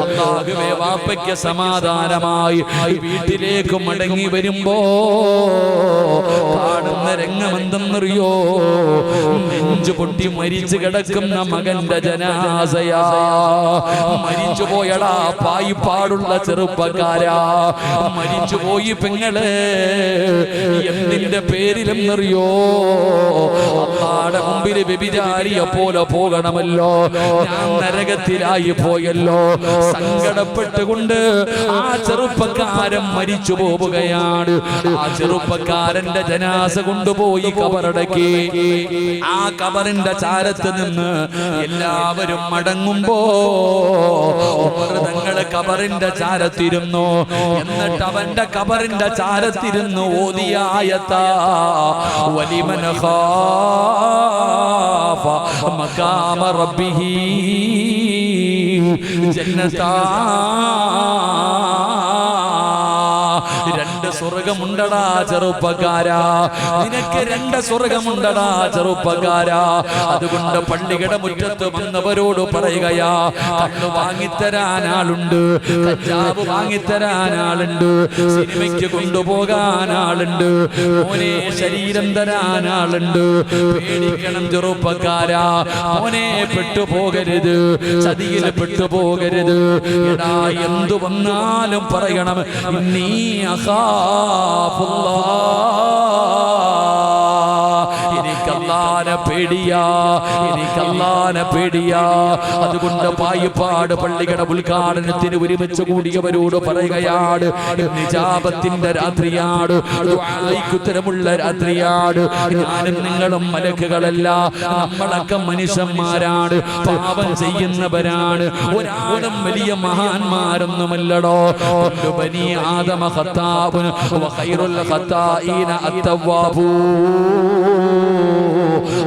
അല്ലാഹുവേ, വാപ്പയ്ക്ക് സമാധാനമായി വീട്ടിലേക്ക് മടങ്ങി വരുമ്പോ കാണുന്ന രംഗമെന്തെന്നറിയോ? നെഞ്ചു പൊട്ടി മരിച്ചു കിടക്കുന്ന മകന്റെ ജനാസയാ. മരിച്ചുപോയടാ പായിപ്പാടുള്ള ചെറുപ്പക്കാരാ, മരിച്ചുപോയി പെങ്ങളെ. എന്തിന്റെ പേരിലെന്നറിയോ? അല്ലാഹുവിന്റെ മുമ്പിൽ വ്യഭിചാരിയെ പോലെ പോകണമല്ലോ, ഞാൻ നരകത്തിലായി പോയല്ലോ. സങ്കടപ്പെട്ടുകൊണ്ട് ആ ചെറുപ്പക്കാരൻ മരിച്ചു പോവുകയാണ്. ആ ചെറുപ്പക്കാരന്റെ ജനാസ കൊണ്ടുപോയി കബറടക്കി. ആ കബറിന്റെ ചാരത്ത് നിന്ന് എല്ലാവരും മടങ്ങുമ്പോ തങ്ങള് കബറിന്റെ ചാരത്തിരുന്നു. എന്നിട്ട് അവന്റെ കബറിന്റെ ചാരത്തിരുന്ന് ഓതിയായത്താ വലിമൻ ഖാഫ മഖാമ റബ്ബിഹി ജന്നതാ. രണ്ട് സ്വർഗമുണ്ടടാ ചെറുപ്പക്കാരാ, നിനക്ക് രണ്ട് സ്വർഗമുണ്ടടാ ചെറുപ്പക്കാരാ. അതുകൊണ്ട് പള്ളിയുടെ മുറ്റത്ത് വന്നവരോട് പറയുകയാ, കണ്ണു വാങ്ങിത്തരാൻ ആളുണ്ട്, കഞ്ചാവ് വാങ്ങിത്തരാൻ ആളുണ്ട്, സിനിമയ്ക്ക് കൊണ്ടുപോകാൻ ആളുണ്ട്, മോനെ ശരീരം തരാൻ ആളുണ്ട്. പേടിക്കണം ചെറുപ്പക്കാരാ, മോനെ പെട്ടുപോകരുത്, ചതിയിൽ പെട്ടുപോകരുത്. എടാ, എന്തു വന്നാലും പറയണം, നീ എനിക്കല്ലാനെ പേടിയാ, എനിക്കല്ലാനെ പേടിയാ. അതുകൊണ്ട് പായിപ്പാട് പള്ളിയുടെ ഉദ്ഘാടനത്തിന് ഒരുമിച്ച് കൂടിയവരോട് പറയുകയാണ്, നിജാബത്തിന്റെ രാത്രിയാണ്, ഉത്തരമുള്ള രാത്രിയാണ്. ഞാനും നിങ്ങളും മലക്കുകളല്ല, നമ്മളൊക്കെ മനുഷ്യന്മാരാണ്, പാപം ചെയ്യുന്നവരാണ്. ഒരാളും വലിയ മഹാന്മാരൊന്നുമല്ലടോ. ബനി ആദമ ഖത്താബുൻ വഖൈറുൽ ഖത്താഈന അത്തവ്വാബൂൻ.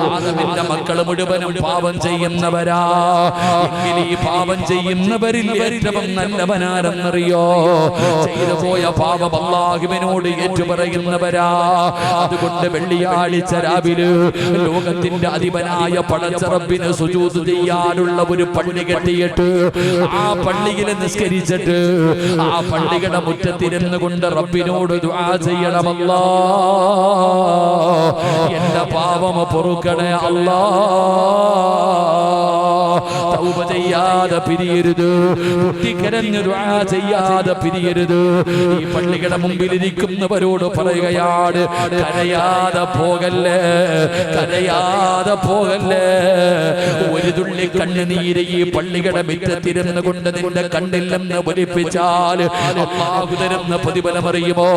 ആദമിന്റെ മക്കൾ മുഴുവനും പാപം ചെയ്യുന്നവരാ. എങ്കിൽ ഈ പാപം ചെയ്യുന്നവരിൽ ഏറ്റവും നല്ലവനാരെന്നറിയോ? ചെയ്തു പോയ പാപം അല്ലാഹുവിനോട് ഏറ്റുപറയുന്നവരാ. അതുകൊണ്ട് വെള്ളിയാഴ്ച രാവിലെ ലോകത്തിന്റെ അധിപനായ പടച്ച റബ്ബിന് സുജൂദ് ചെയ്യാനുള്ള ഒരു പള്ളി കെട്ടിയിട്ട് ആ പള്ളിയിൽ നിസ്കരിച്ചിട്ട് ആ പള്ളിയുടെ മുറ്റത്തിരുന്ന് കൊണ്ട് റബ്ബിനോട് ദുആ ചെയ്യണമല്ലാ, എന്റെ പാപം പൊറുക്കണേ അല്ലാ. തൗബ ചെയ്യാതെ പിരിയരുത്, പൊട്ടിക്കരഞ്ഞ് ദുആ ചെയ്യാതെ പിരിയരുത്. ഈ പള്ളിയുടെ മുമ്പിൽ ഇരിക്കുന്നവരോട് പറയുകയാണ്, കരയാതെ പോകല്ലേ, കരയാതെ പോകല്ലേ. ഒരു തുള്ളി കണ്ണുനീര് ഈ പള്ളിയുടെ മുറ്റത്തിരുന്ന് കൊണ്ട് നിന്റെ കണ്ണില്ലെന്ന് ഒലിപ്പിച്ചാൽ അല്ലാഹു തരുന്ന പ്രതിഫലം അറിയുമോ?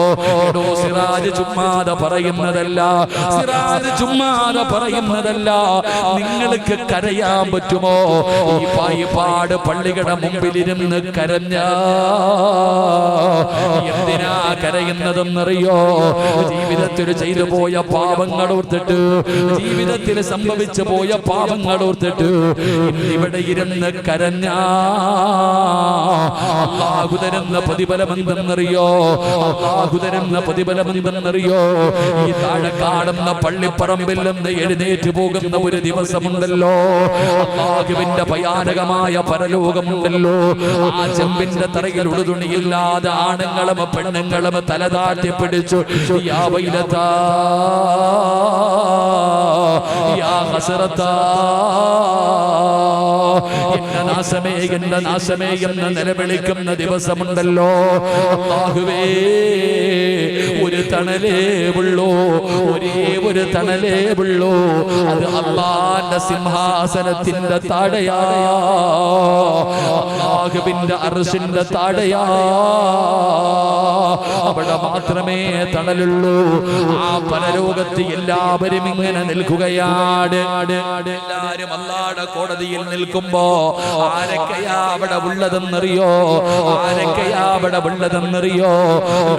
സിറാജ് ചുമ്മാതെ പറയുന്നതല്ല, സിറാജ് ചുമ്മാതെ പറയുന്നതല്ല. നിങ്ങൾക്ക് കരയാൻ പറ്റുമോ? ഈ പായിപ്പാട് പള്ളിയുടെ മുമ്പിലിരുന്ന് കരഞ്ഞ എന്തിനാ കരയുന്നതെന്നറിയോ? ജീവിതത്തിൽ ചെയ്തു പോയ പാപങ്ങൾ ഓർത്തിട്ട്, ജീവിതത്തിൽ സംഭവിച്ചു പോയ പാപങ്ങൾ ഓർത്തിട്ട് ഇവിടെ ഇരുന്ന് കരഞ്ഞ അല്ലാഹു തരുന്ന പ്രതിഫലം എന്തെന്നറിയോ? അല്ലാഹു തരുന്ന പ്രതിഫലം എന്തെന്നറിയോ? ഈ താഴെ കാണുന്ന പള്ളിപ്പറമ്പിൽ നിന്ന് എഴുന്നേറ്റ് പോകുന്ന ഒരു ദിവസമുണ്ടല്ലോ, അല്ലാഹുവിന്റെ ഭയാനകമായ പരലോകമുണ്ടല്ലോ. ആ ചെമ്പിന്റെ തറയിൽ ഉടുതുണിയില്ലാതെ ആണുങ്ങളും പെണ്ണുങ്ങളും തലതാട്ടി പിടിച്ചു, യാ വൈലതാ യാ ഹസ്റതാ, എന്റെ നാശമേ, എന്റെ നാശമേ എന്ന് നിലവിളിക്കുന്ന ദിവസമുണ്ടല്ലോ. അല്ലാഹുവേ, ഒരു തണലേ ഉള്ളൂ, ഒരേ ഒരു തണലേ ഉള്ളൂ. അത് അല്ലാഹുവിന്റെ സിംഹാസനത്തിന്റെ താഴെയാ, അല്ലാഹുവിന്റെ അർശിന്റെ താഴെയാ. അവിടെ മാത്രമേ തണലുള്ളൂ. ആ പരലോകത്ത് എല്ലാവരും ഇങ്ങനെ നിൽക്കുകയാണ്. എല്ലാരും അല്ലാഹുവിന്റെ കോടതിയിൽ നിൽക്കുമ്പോ ആരൊക്കെയാ അവിടെ ഉള്ളതെന്നറിയോ? ആരൊക്കെയാ അവിടെ ഉള്ളതെന്നറിയോ?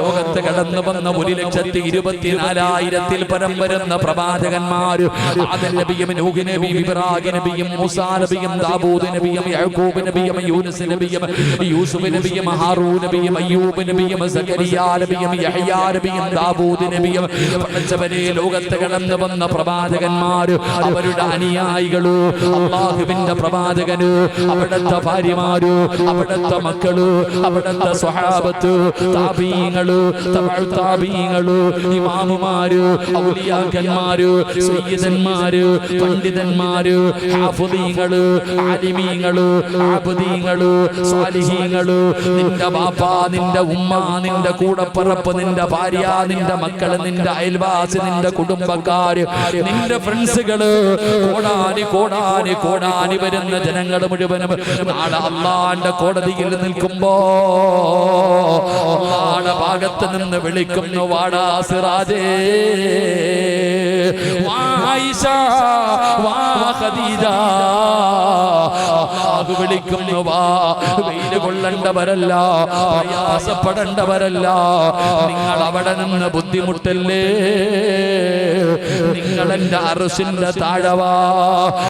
ലോകത്ത് കടന്നു വന്ന 1,24,000 പരം വരുന്ന പ്രവാചകന്മാര്, ആദം നബിയും നൂഹ് നബിയും ഇബ്രാഹിം നബിയും മൂസാ നബിയും ദാവൂദ് നബിയും യാക്കൂബ് നബിയും യൂനുസ് നബിയും യൂസുഫ് നബിയും ഹാറൂൻ നബിയും അയ്യൂബ് നബിയും സക്കരിയ നബിയും യഹ്യാ നബിയും ദാവൂദ് നബിയും പടച്ചവനെ ലോകത്ത് കടന്നു വന്ന പ്രവാചകന്മാര്, അവരുടെ അനുയായികള്, അല്ലാഹുവിന്റെ പ്രവാചകന്, അവിടുത്തെ ഭാര്യമാര്, അവിടുത്തെ മക്കള്, അവിടുത്തെ സ്വഹാബത്ത്, താബീങ്ങള്, തബഉ താബീങ്ങള്, ഇമാമുമാര്, ഔലിയാക്കന്മാര്, സയ്യിദന്മാര്, പണ്ഡിതന്മാര്, ഹാഫിളീങ്ങള്, ആലിമീങ്ങള്, ആബിദീങ്ങള്, സാലിഹീങ്ങള്, നിന്റെ ബാപ്പ, നിന്റെ ഉമ്മ, നിന്റെ കൂടപ്പിറപ്പ്, നിന്റെ ഭാര്യ, നിന്റെ മക്കള്, നിന്റെ അയൽവാസി, നിന്റെ കുടുംബക്കാര്, നിന്റെ ഫ്രണ്ട്സുകള്, കോടാനി കോടാനി കോടാനി വരുന്ന ജനങ്ങൾ മുഴുവനും നാളെ അല്ലാഹുവിന്റെ കോടതിയിൽ നിൽക്കുമ്പോ അല്ലാഹുവിന്റെ ഭാഗത്ത് നിന്ന് വിളിക്കുന്നു, വാടാ സിറാജേ, വാ ആയിഷ, വാ ഖദീജ. അല്ലാഹു വിളിക്കുന്നു, വാ. വെയില് കൊള്ളേണ്ടവരല്ല, പ്രയാസപ്പെടേണ്ടവരല്ല, നിങ്ങൾ അവിടെ നിന്ന് ബുദ്ധിമുട്ടല്ലേ, നിങ്ങൾ എന്റെ അർശിന്റെ താഴെ വാ.